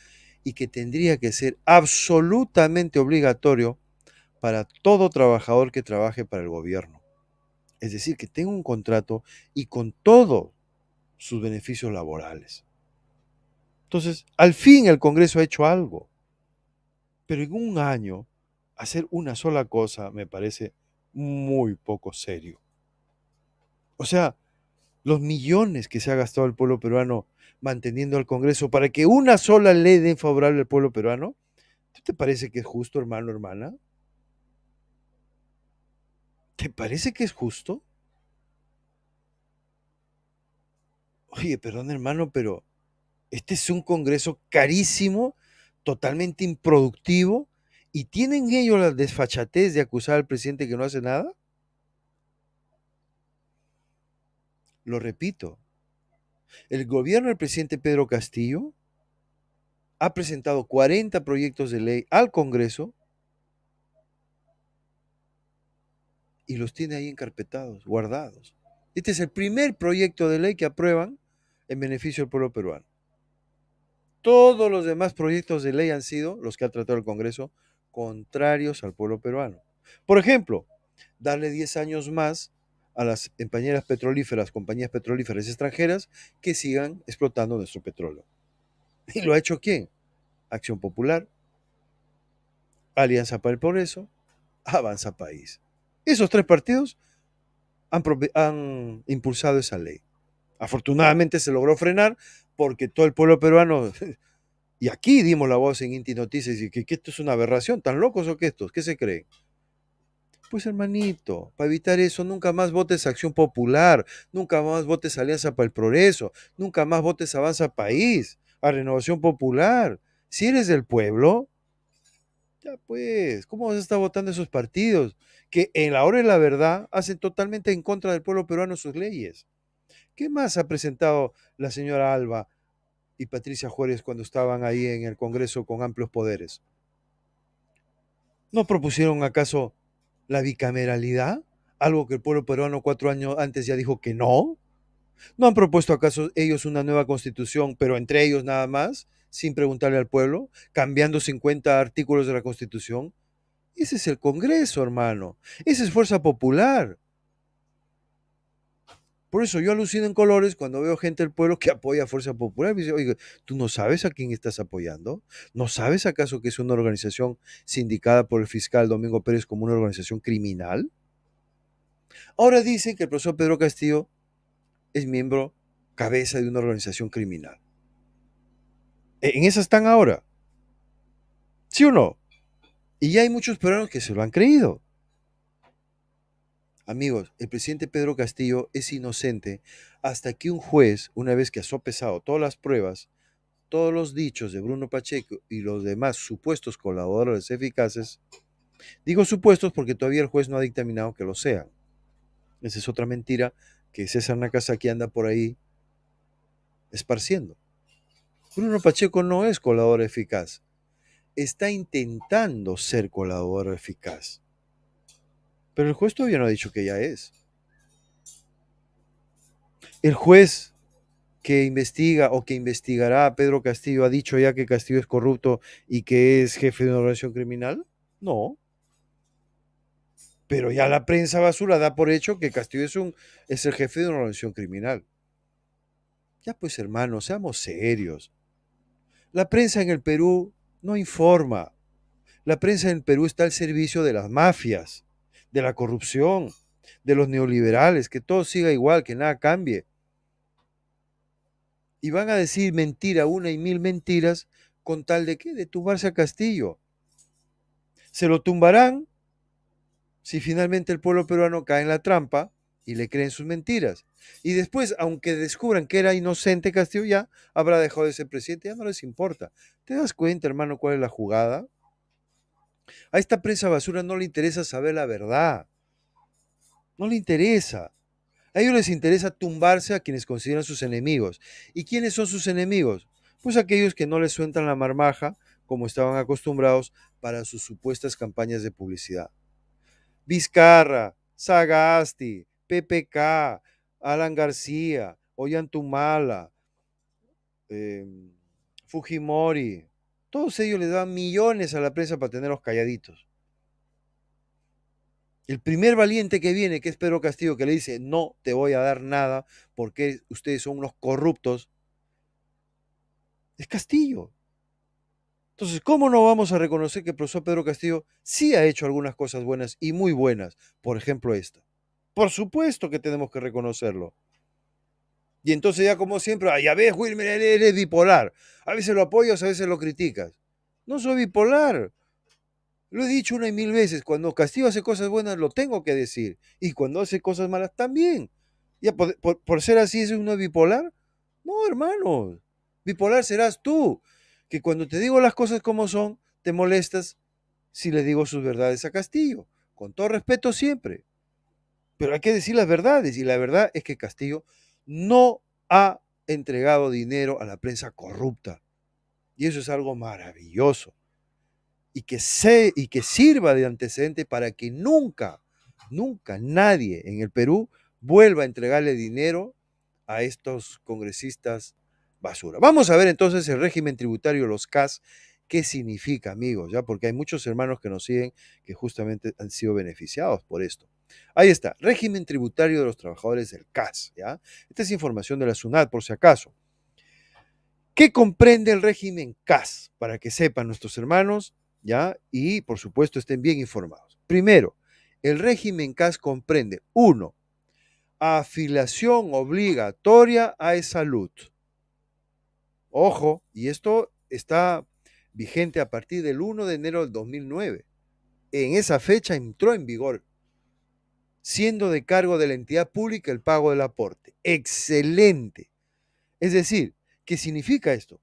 y que tendría que ser absolutamente obligatorio para todo trabajador que trabaje para el gobierno. Es decir, que tenga un contrato y con todos sus beneficios laborales. Entonces, al fin el Congreso ha hecho algo, pero en un año hacer una sola cosa me parece muy poco serio. O sea, los millones que se ha gastado el pueblo peruano manteniendo al Congreso para que una sola ley dé favorable al pueblo peruano, ¿tú te parece que es justo, hermano, hermana? ¿Te parece que es justo? Oye, perdón, hermano, pero este es un Congreso carísimo, totalmente improductivo, y tienen ellos la desfachatez de acusar al presidente que no hace nada. Lo repito, el gobierno del presidente Pedro Castillo ha presentado 40 proyectos de ley al Congreso y los tiene ahí encarpetados, guardados. Este es el primer proyecto de ley que aprueban en beneficio del pueblo peruano. Todos los demás proyectos de ley han sido, los que ha tratado el Congreso, contrarios al pueblo peruano. Por ejemplo, darle 10 años más a las compañías petrolíferas extranjeras que sigan explotando nuestro petróleo. ¿Y lo ha hecho quién? Acción Popular, Alianza para el Progreso, Avanza País. Esos tres partidos han impulsado esa ley. Afortunadamente se logró frenar porque todo el pueblo peruano, y aquí dimos la voz en Inti Noticias, y que esto es una aberración, ¿tan locos o qué estos? ¿Qué se creen? Pues hermanito, para evitar eso, nunca más votes Acción Popular, nunca más votes Alianza para el Progreso, nunca más votes Avanza País, a Renovación Popular. Si eres del pueblo, ya pues, ¿cómo vas a estar votando esos partidos que en la hora de la verdad hacen totalmente en contra del pueblo peruano sus leyes? ¿Qué más ha presentado la señora Alba y Patricia Juárez cuando estaban ahí en el Congreso con amplios poderes? ¿No propusieron acaso la bicameralidad? Algo que el pueblo peruano 4 años antes ya dijo que no. ¿No han propuesto acaso ellos una nueva constitución, pero entre ellos nada más, sin preguntarle al pueblo, cambiando 50 artículos de la constitución? Ese es el Congreso, hermano. Esa es fuerza popular. Por eso yo alucino en colores cuando veo gente del pueblo que apoya a Fuerza Popular. Me dice, oye, ¿tú no sabes a quién estás apoyando? ¿No sabes acaso que es una organización sindicada por el fiscal Domingo Pérez como una organización criminal? Ahora dicen que el profesor Pedro Castillo es miembro, cabeza de una organización criminal. En esa están ahora. ¿Sí o no? Y ya hay muchos peruanos que se lo han creído. Amigos, el presidente Pedro Castillo es inocente hasta que un juez, una vez que ha sopesado todas las pruebas, todos los dichos de Bruno Pacheco y los demás supuestos colaboradores eficaces, digo supuestos porque todavía el juez no ha dictaminado que lo sean. Esa es otra mentira que César Nakazaki anda por ahí esparciendo. Bruno Pacheco no es colaborador eficaz, está intentando ser colaborador eficaz. Pero el juez todavía no ha dicho que ya es. El juez que investiga o que investigará a Pedro Castillo ha dicho ya que Castillo es corrupto y que es jefe de una organización criminal. No. Pero ya la prensa basura da por hecho que Castillo es el jefe de una organización criminal. Ya pues, hermanos, seamos serios. La prensa en el Perú no informa. La prensa en el Perú está al servicio de las mafias, de la corrupción, de los neoliberales, que todo siga igual, que nada cambie. Y van a decir mentira, una y mil mentiras, con tal de qué, de tumbarse a Castillo. Se lo tumbarán si finalmente el pueblo peruano cae en la trampa y le creen sus mentiras. Y después, aunque descubran que era inocente Castillo, ya habrá dejado de ser presidente, ya no les importa. ¿Te das cuenta, hermano, cuál es la jugada? A esta prensa basura no le interesa saber la verdad. No le interesa. A ellos les interesa tumbarse a quienes consideran sus enemigos. ¿Y quiénes son sus enemigos? Pues aquellos que no les sueltan la marmaja, como estaban acostumbrados para sus supuestas campañas de publicidad. Vizcarra, Sagasti, PPK, Alan García, Ollantumala, eh, Fujimori, todos ellos le dan millones a la prensa para tenerlos calladitos. El primer valiente que viene, que es Pedro Castillo, que le dice, no te voy a dar nada porque ustedes son unos corruptos, es Castillo. Entonces, ¿cómo no vamos a reconocer que el profesor Pedro Castillo sí ha hecho algunas cosas buenas y muy buenas? Por ejemplo, esta. Por supuesto que tenemos que reconocerlo. Y entonces ya como siempre, ya ves, Wilmer, eres bipolar. A veces lo apoyas, a veces lo criticas. No soy bipolar. Lo he dicho una y mil veces. Cuando Castillo hace cosas buenas, lo tengo que decir. Y cuando hace cosas malas, también. Ya por ser así, ¿es uno bipolar? No, hermano. Bipolar serás tú. Que cuando te digo las cosas como son, te molestas si le digo sus verdades a Castillo. Con todo respeto siempre. Pero hay que decir las verdades. Y la verdad es que Castillo no ha entregado dinero a la prensa corrupta. Y eso es algo maravilloso. Y que sirva de antecedente para que nunca, nunca nadie en el Perú vuelva a entregarle dinero a estos congresistas basura. Vamos a ver entonces el régimen tributario, los CAS, qué significa, amigos, ¿ya? Porque hay muchos hermanos que nos siguen que justamente han sido beneficiados por esto. Ahí está, régimen tributario de los trabajadores del CAS, ¿ya? Esta es información de la SUNAT, por si acaso. ¿Qué comprende el régimen CAS? Para que sepan nuestros hermanos, ¿ya? Y, por supuesto, estén bien informados. Primero, el régimen CAS comprende, 1, afiliación obligatoria a salud. Ojo, y esto está vigente a partir del 1 de enero del 2009. En esa fecha entró en vigor, siendo de cargo de la entidad pública el pago del aporte. Excelente. Es decir, ¿qué significa esto?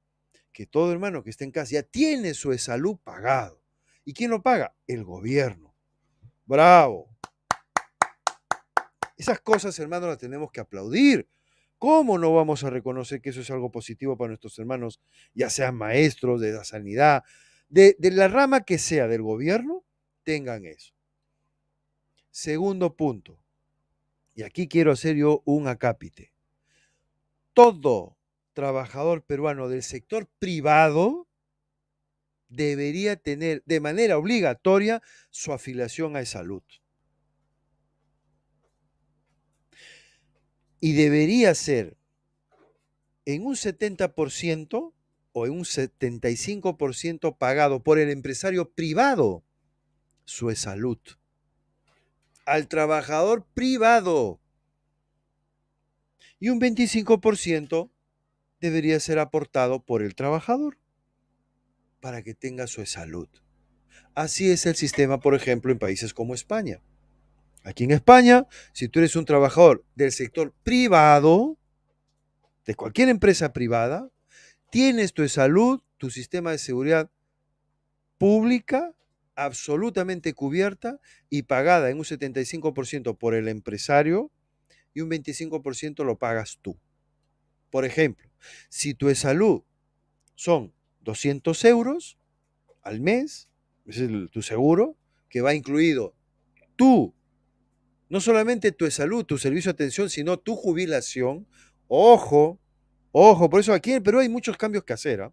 Que todo hermano que esté en casa ya tiene su salud pagado. ¿Y quién lo paga? El gobierno. Bravo. Esas cosas, hermanos, las tenemos que aplaudir. ¿Cómo no vamos a reconocer que eso es algo positivo para nuestros hermanos, ya sean maestros de la sanidad, de la rama que sea del gobierno? tengan eso. Segundo punto, y aquí quiero hacer yo un acápite. Todo trabajador peruano del sector privado debería tener de manera obligatoria su afiliación a salud. Y debería ser en un 70% o en un 75% pagado por el empresario privado su salud. Al trabajador privado. Y un 25% debería ser aportado por el trabajador para que tenga su salud. Así es el sistema, por ejemplo, en países como España. Aquí en España, si tú eres un trabajador del sector privado, de cualquier empresa privada, tienes tu salud, tu sistema de seguridad pública, absolutamente cubierta y pagada en un 75% por el empresario y un 25% lo pagas tú. Por ejemplo, si tu salud son 200 euros al mes, ese es tu seguro, que va incluido tú, no solamente tu salud, tu servicio de atención, sino tu jubilación. Ojo, ojo, por eso aquí en Perú hay muchos cambios que hacer, ¿eh?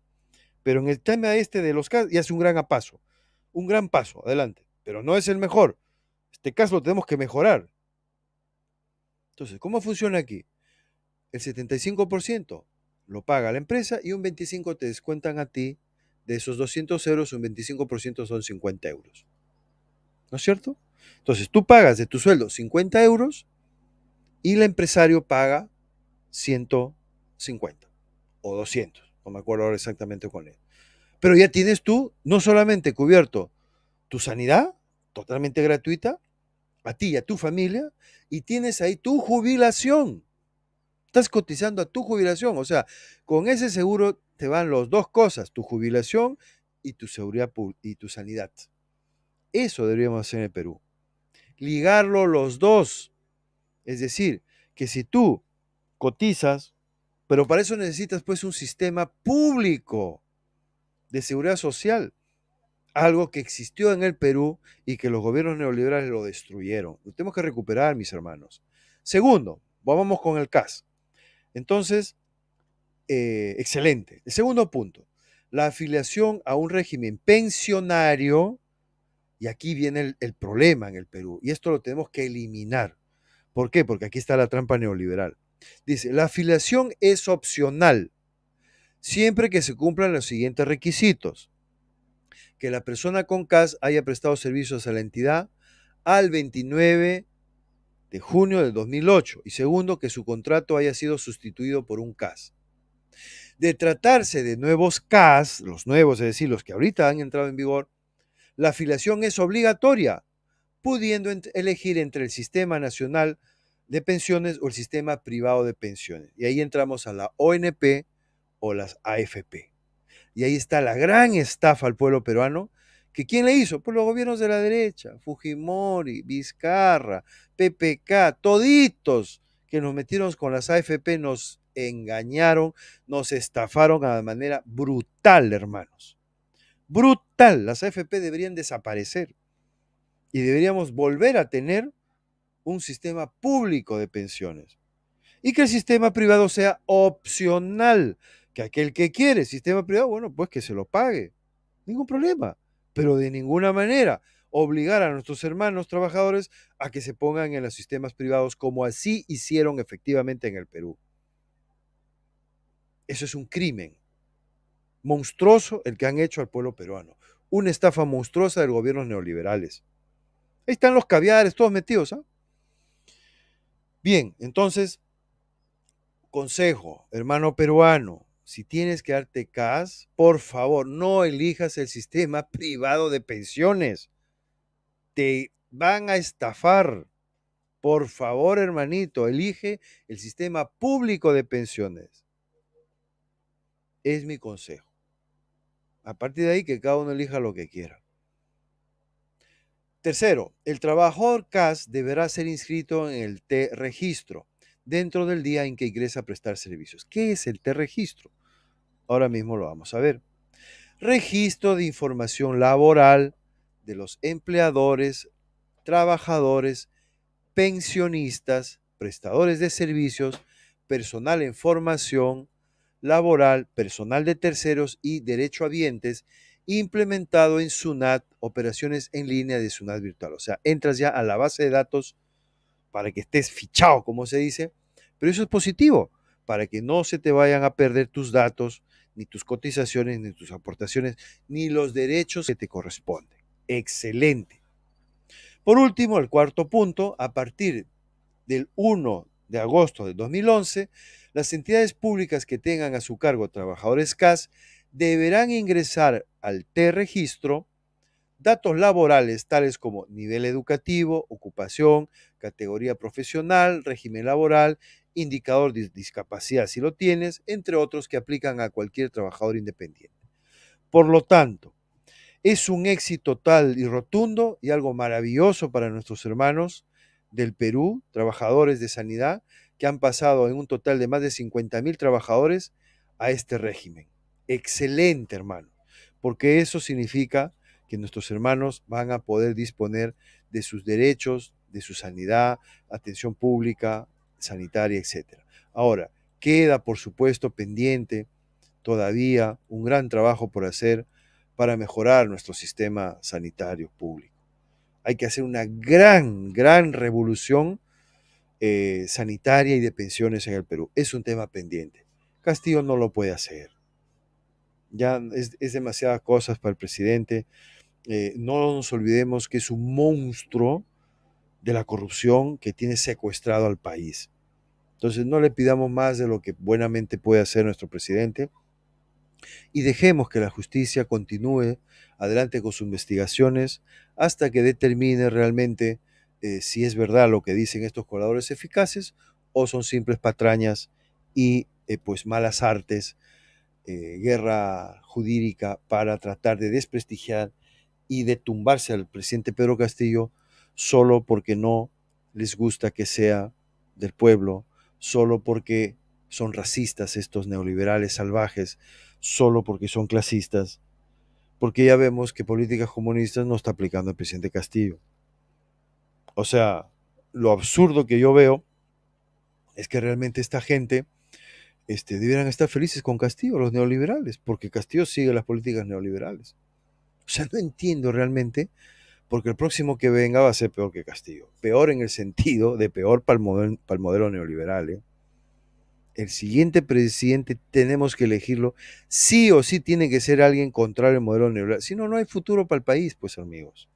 Pero en el tema este de los casos ya es un gran paso, adelante, pero no es el mejor. Este caso lo tenemos que mejorar. Entonces, ¿cómo funciona aquí? El 75% lo paga la empresa y un 25% te descuentan a ti. De esos 200 euros, un 25% son 50 euros. ¿No es cierto? Entonces, tú pagas de tu sueldo 50 euros y el empresario paga 150 o 200. No me acuerdo ahora exactamente con él. Pero ya tienes tú no solamente cubierto tu sanidad, totalmente gratuita, a ti y a tu familia, y tienes ahí tu jubilación. Estás cotizando a tu jubilación. O sea, con ese seguro te van las dos cosas, tu jubilación y tu seguridad y tu sanidad. Eso deberíamos hacer en el Perú. Ligarlo los dos. Es decir, que si tú cotizas, pero para eso necesitas pues un sistema público de seguridad social, algo que existió en el Perú y que los gobiernos neoliberales lo destruyeron. Lo tenemos que recuperar, mis hermanos. Segundo, vamos con el CAS. Entonces, excelente. El segundo punto, la afiliación a un régimen pensionario, y aquí viene el problema en el Perú, y esto lo tenemos que eliminar. ¿Por qué? Porque aquí está la trampa neoliberal. Dice, la afiliación es opcional, siempre que se cumplan los siguientes requisitos. Que la persona con CAS haya prestado servicios a la entidad al 29 de junio del 2008. Y segundo, que su contrato haya sido sustituido por un CAS. De tratarse de nuevos CAS, los nuevos, es decir, los que ahorita han entrado en vigor, la afiliación es obligatoria, pudiendo elegir entre el Sistema Nacional de Pensiones o el Sistema Privado de Pensiones. Y ahí entramos a la ONP o las AFP. Y ahí está la gran estafa al pueblo peruano, que ¿quién le hizo? Pues los gobiernos de la derecha, Fujimori, Vizcarra, PPK, toditos que nos metieron con las AFP, nos engañaron, nos estafaron de manera brutal, hermanos. Brutal. Las AFP deberían desaparecer y deberíamos volver a tener un sistema público de pensiones y que el sistema privado sea opcional, que aquel que quiere sistema privado, bueno, pues que se lo pague, ningún problema, pero de ninguna manera obligar a nuestros hermanos trabajadores a que se pongan en los sistemas privados como así hicieron efectivamente en el Perú. Eso es un crimen monstruoso el que han hecho al pueblo peruano, una estafa monstruosa de los gobiernos neoliberales. Ahí están los caviares, todos metidos, ¿ah? Bien, entonces, consejo, hermano peruano, si tienes que darte CAS, por favor, no elijas el sistema privado de pensiones. Te van a estafar. Por favor, hermanito, elige el sistema público de pensiones. Es mi consejo. A partir de ahí, que cada uno elija lo que quiera. Tercero, el trabajador CAS deberá ser inscrito en el T-registro dentro del día en que ingresa a prestar servicios. ¿Qué es el T-registro? Ahora mismo lo vamos a ver. Registro de información laboral de los empleadores, trabajadores, pensionistas, prestadores de servicios, personal en formación laboral, personal de terceros y derechohabientes, implementado en SUNAT, operaciones en línea de SUNAT virtual. O sea, entras ya a la base de datos para que estés fichado, como se dice, pero eso es positivo, para que no se te vayan a perder tus datos, ni tus cotizaciones, ni tus aportaciones, ni los derechos que te corresponden. Excelente. Por último, el cuarto punto, a partir del 1 de agosto de 2011, las entidades públicas que tengan a su cargo trabajadores CAS deberán ingresar al T-Registro datos laborales tales como nivel educativo, ocupación, categoría profesional, régimen laboral, indicador de discapacidad si lo tienes, entre otros que aplican a cualquier trabajador independiente. Por lo tanto, es un éxito total y rotundo y algo maravilloso para nuestros hermanos del Perú, trabajadores de sanidad, que han pasado en un total de más de 50,000 trabajadores a este régimen. Excelente, hermano, porque eso significa que nuestros hermanos van a poder disponer de sus derechos, de su sanidad, atención pública, sanitaria, etc. Ahora, queda, por supuesto, pendiente todavía un gran trabajo por hacer para mejorar nuestro sistema sanitario público. Hay que hacer una gran revolución sanitaria y de pensiones en el Perú. Es un tema pendiente. Castillo no lo puede hacer. Ya es demasiadas cosas para el presidente. No nos olvidemos que es un monstruo de la corrupción que tiene secuestrado al país. Entonces no le pidamos más de lo que buenamente puede hacer nuestro presidente y dejemos que la justicia continúe adelante con sus investigaciones hasta que determine realmente si es verdad lo que dicen estos coladores eficaces o son simples patrañas y pues malas artes, guerra jurídica para tratar de desprestigiar y de tumbarse al presidente Pedro Castillo solo porque no les gusta que sea del pueblo, solo porque son racistas estos neoliberales salvajes, solo porque son clasistas, porque ya vemos que políticas comunistas no está aplicando el presidente Castillo. O sea, lo absurdo que yo veo es que realmente esta gente debieran estar felices con Castillo, los neoliberales, porque Castillo sigue las políticas neoliberales. O sea, no entiendo realmente, porque el próximo que venga va a ser peor que Castillo. Peor en el sentido de peor para el modelo neoliberal. El siguiente presidente tenemos que elegirlo. Sí o sí tiene que ser alguien contrario al modelo neoliberal. Si no, no hay futuro para el país, pues amigos.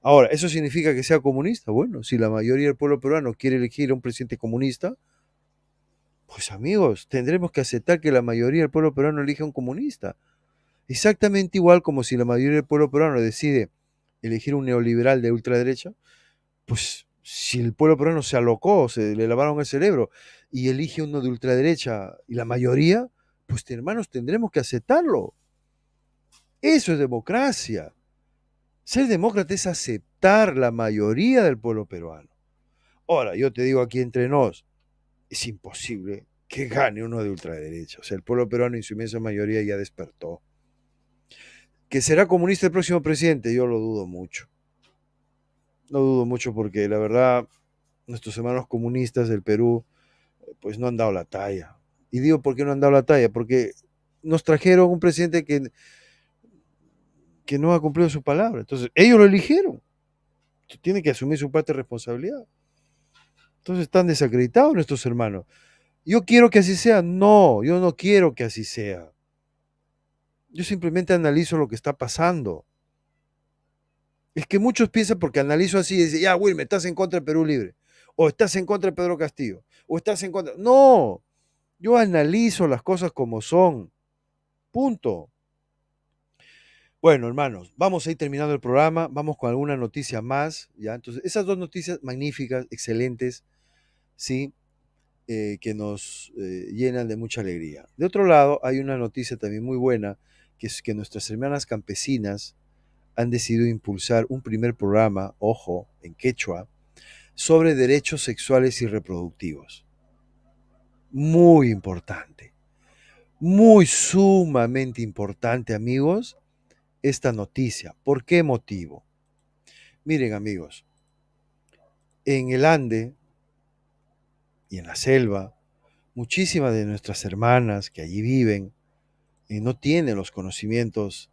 Ahora, ¿eso significa que sea comunista? Bueno, si la mayoría del pueblo peruano quiere elegir a un presidente comunista, pues amigos, tendremos que aceptar que la mayoría del pueblo peruano elija a un comunista. Exactamente igual como si la mayoría del pueblo peruano decide elegir un neoliberal de ultraderecha, pues si el pueblo peruano se alocó, se le lavaron el cerebro y elige uno de ultraderecha y la mayoría, pues hermanos, tendremos que aceptarlo. Eso es democracia. Ser demócrata es aceptar la mayoría del pueblo peruano. Ahora, yo te digo aquí entre nos, es imposible que gane uno de ultraderecha. O sea, el pueblo peruano en su inmensa mayoría ya despertó. ¿Que será comunista el próximo presidente? Yo lo dudo mucho. Lo dudo mucho porque la verdad, nuestros hermanos comunistas del Perú, pues no han dado la talla. Y digo, ¿por qué no han dado la talla? Porque nos trajeron un presidente que no ha cumplido su palabra. Entonces, ellos lo eligieron. Tienen que asumir su parte de responsabilidad. Entonces, están desacreditados nuestros hermanos. Yo quiero que así sea. No, yo no quiero que así sea. Yo simplemente analizo lo que está pasando. Es que muchos piensan porque analizo así y dicen, ya, Wilmer, estás en contra de Perú Libre. O estás en contra de Pedro Castillo. O estás en contra. No, yo analizo las cosas como son. Punto. Bueno, hermanos, vamos a ir terminando el programa. Vamos con alguna noticia más. ¿Ya? Entonces, esas dos noticias magníficas, excelentes, ¿sí? Que nos llenan de mucha alegría. De otro lado, hay una noticia también muy buena, que es que nuestras hermanas campesinas han decidido impulsar un primer programa, ojo, en quechua, sobre derechos sexuales y reproductivos. Muy importante, muy sumamente importante, amigos, esta noticia. ¿Por qué motivo? Miren, amigos, en el Ande y en la selva, muchísimas de nuestras hermanas que allí viven no tienen los conocimientos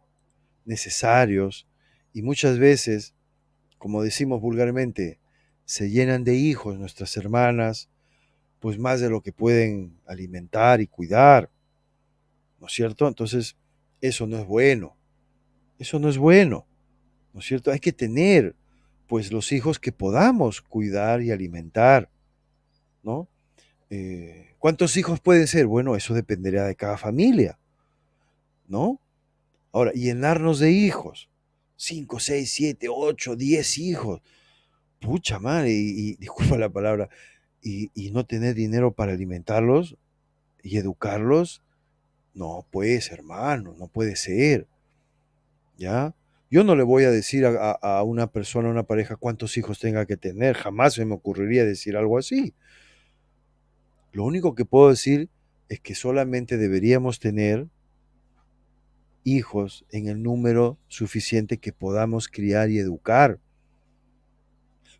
necesarios y muchas veces, como decimos vulgarmente, se llenan de hijos nuestras hermanas, pues más de lo que pueden alimentar y cuidar, ¿no es cierto? Entonces, eso no es bueno, eso no es bueno, ¿no es cierto? Hay que tener, pues, los hijos que podamos cuidar y alimentar, ¿no? ¿Cuántos hijos pueden ser? Bueno, eso dependerá de cada familia, ¿no? Ahora, llenarnos de hijos, 5, 6, 7, 8, 10 hijos, pucha madre, y disculpa la palabra, y no tener dinero para alimentarlos y educarlos, no, pues, hermano, no puede ser, ¿ya? Yo no le voy a decir a una persona, a una pareja, cuántos hijos tenga que tener, jamás se me ocurriría decir algo así. Lo único que puedo decir es que solamente deberíamos tener hijos en el número suficiente que podamos criar y educar.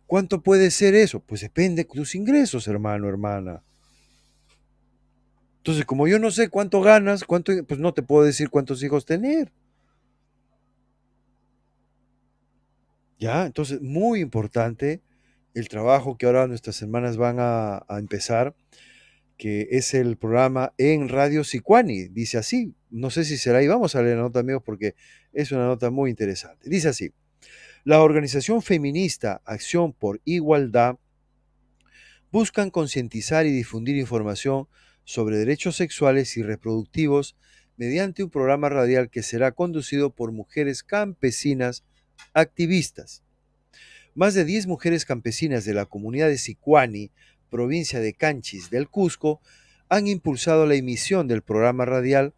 ¿Cuánto puede ser eso? Pues depende de tus ingresos, hermano, hermana. Entonces, como yo no sé cuánto ganas, pues no te puedo decir cuántos hijos tener. ¿Ya? Entonces, muy importante el trabajo que ahora nuestras hermanas van a empezar, que es el programa en Radio Sicuani. Dice así, no sé si será ahí, vamos a leer la nota, amigos, porque es una nota muy interesante. Dice así, la organización feminista Acción por Igualdad buscan concientizar y difundir información sobre derechos sexuales y reproductivos mediante un programa radial que será conducido por mujeres campesinas activistas. Más de 10 mujeres campesinas de la comunidad de Sicuani, provincia de Canchis del Cusco, han impulsado la emisión del programa radial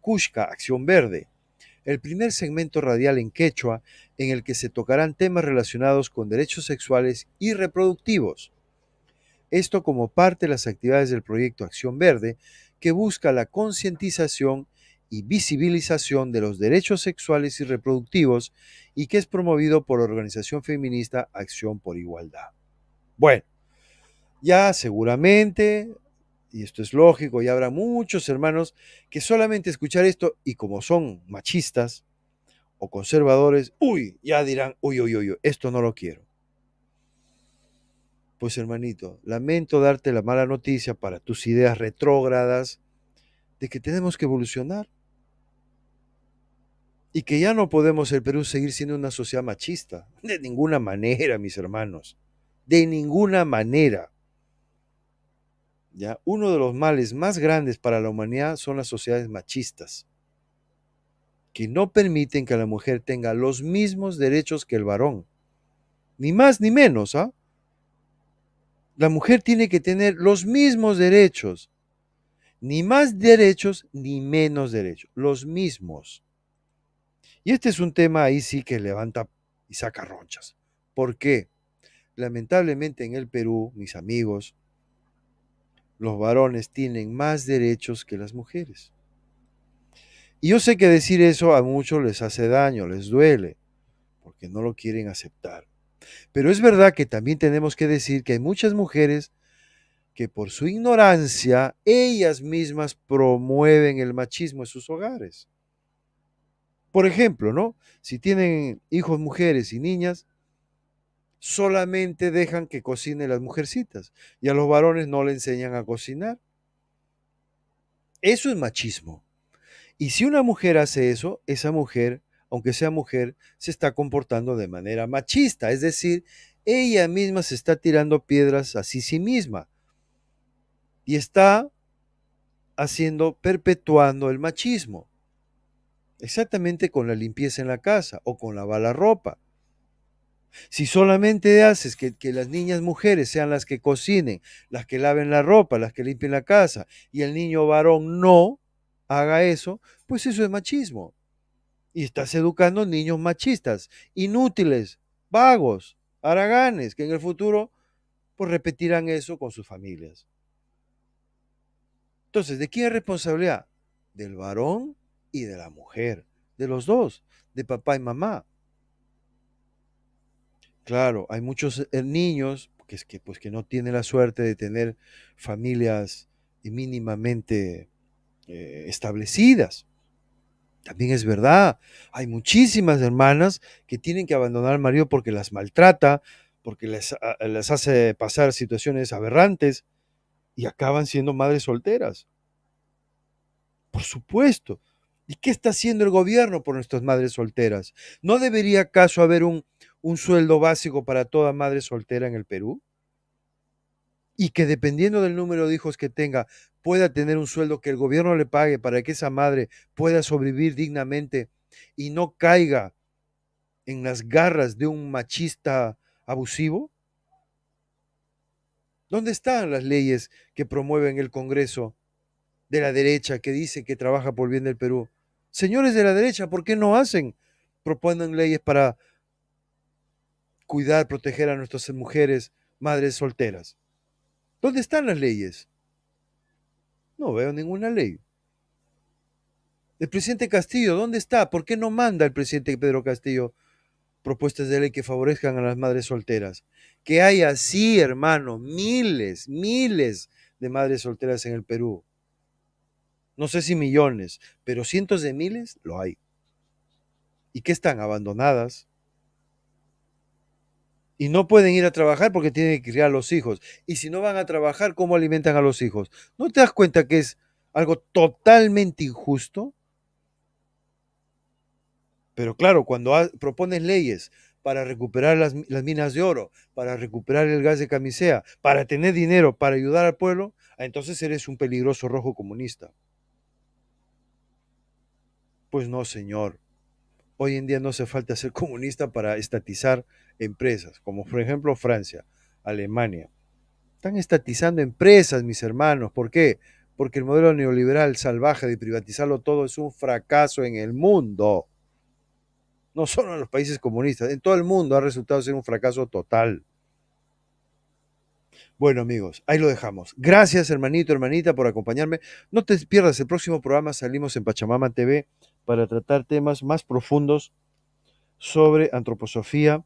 Cushka Acción Verde, el primer segmento radial en quechua en el que se tocarán temas relacionados con derechos sexuales y reproductivos. Esto como parte de las actividades del proyecto Acción Verde, que busca la concientización y visibilización de los derechos sexuales y reproductivos y que es promovido por la organización feminista Acción por Igualdad. Bueno, ya seguramente, y esto es lógico, ya habrá muchos hermanos que solamente escuchar esto y como son machistas o conservadores, uy, ya dirán, uy, uy, uy, esto no lo quiero. Pues hermanito, lamento darte la mala noticia para tus ideas retrógradas de que tenemos que evolucionar y que ya no podemos el Perú seguir siendo una sociedad machista. De ninguna manera, mis hermanos. De ninguna manera. ¿Ya? Uno de los males más grandes para la humanidad son las sociedades machistas, que no permiten que la mujer tenga los mismos derechos que el varón. Ni más ni menos, ¿ah? La mujer tiene que tener los mismos derechos. Ni más derechos ni menos derechos. Los mismos. Y este es un tema ahí sí que levanta y saca ronchas. ¿Por qué? Lamentablemente en el Perú, mis amigos, los varones tienen más derechos que las mujeres. Y yo sé que decir eso a muchos les hace daño, les duele, porque no lo quieren aceptar. Pero es verdad que también tenemos que decir que hay muchas mujeres que por su ignorancia, ellas mismas promueven el machismo en sus hogares. Por ejemplo, ¿no? Si tienen hijos mujeres y niñas, solamente dejan que cocinen las mujercitas y a los varones no le enseñan a cocinar. Eso es machismo. Y si una mujer hace eso, esa mujer, aunque sea mujer, se está comportando de manera machista, es decir, ella misma se está tirando piedras a sí misma y está haciendo, perpetuando el machismo, exactamente con la limpieza en la casa o con lavar la ropa. Si solamente haces que las niñas mujeres sean las que cocinen, las que laven la ropa, las que limpien la casa, y el niño varón no haga eso, pues eso es machismo. Y estás educando niños machistas, inútiles, vagos, haraganes, que en el futuro pues repetirán eso con sus familias. Entonces, ¿de quién es responsabilidad? Del varón y de la mujer, de los dos. de papá y mamá. Claro, hay muchos niños pues, que no tienen la suerte de tener familias mínimamente establecidas. También es verdad, hay muchísimas hermanas que tienen que abandonar al marido porque las maltrata, porque les hace pasar situaciones aberrantes y acaban siendo madres solteras. Por supuesto. ¿Y qué está haciendo el gobierno por nuestras madres solteras? ¿No debería acaso haber un sueldo básico para toda madre soltera en el Perú? Y que dependiendo del número de hijos que tenga, pueda tener un sueldo que el gobierno le pague para que esa madre pueda sobrevivir dignamente y no caiga en las garras de un machista abusivo. ¿Dónde están las leyes que promueven el Congreso de la derecha que dice que trabaja por el bien del Perú? Señores de la derecha, ¿por qué no hacen? Proponen leyes para cuidar, proteger a nuestras mujeres, madres solteras. ¿Dónde están las leyes? No veo ninguna ley. El presidente Castillo, ¿dónde está? ¿Por qué no manda el presidente Pedro Castillo propuestas de ley que favorezcan a las madres solteras? Que hay así, hermano, miles, miles de madres solteras en el Perú. No sé si millones, pero cientos de miles lo hay. Y que están abandonadas. Y no pueden ir a trabajar porque tienen que criar a los hijos. Y si no van a trabajar, ¿cómo alimentan a los hijos? ¿No te das cuenta que es algo totalmente injusto? Pero claro, cuando propones leyes para recuperar las minas de oro, para recuperar el gas de camisea, para tener dinero, para ayudar al pueblo, entonces eres un peligroso rojo comunista. Pues no, señor. Hoy en día no hace falta ser comunista para estatizar empresas, como por ejemplo Francia, Alemania. Están estatizando empresas, mis hermanos. ¿Por qué? Porque el modelo neoliberal salvaje de privatizarlo todo es un fracaso en el mundo. No solo en los países comunistas, en todo el mundo ha resultado ser un fracaso total. Bueno, amigos, ahí lo dejamos. Gracias, hermanito, hermanita, por acompañarme. No te pierdas el próximo programa. Salimos en Pachamama TV para tratar temas más profundos sobre antroposofía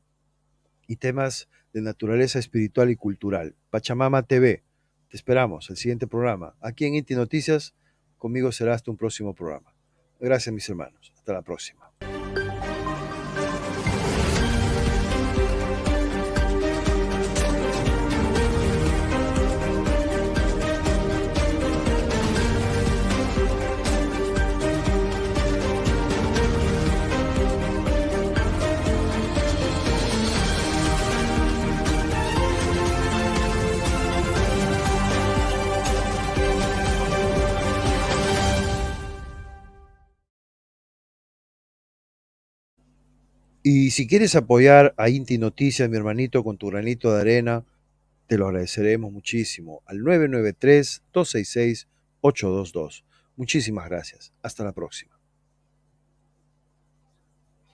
y temas de naturaleza espiritual y cultural. Pachamama TV. Te esperamos, el siguiente programa. Aquí en Inti Noticias, conmigo será hasta un próximo programa. Gracias, mis hermanos. Hasta la próxima. Y si quieres apoyar a Inti Noticias, mi hermanito, con tu granito de arena, te lo agradeceremos muchísimo. Al 993-266-822. Muchísimas gracias. Hasta la próxima.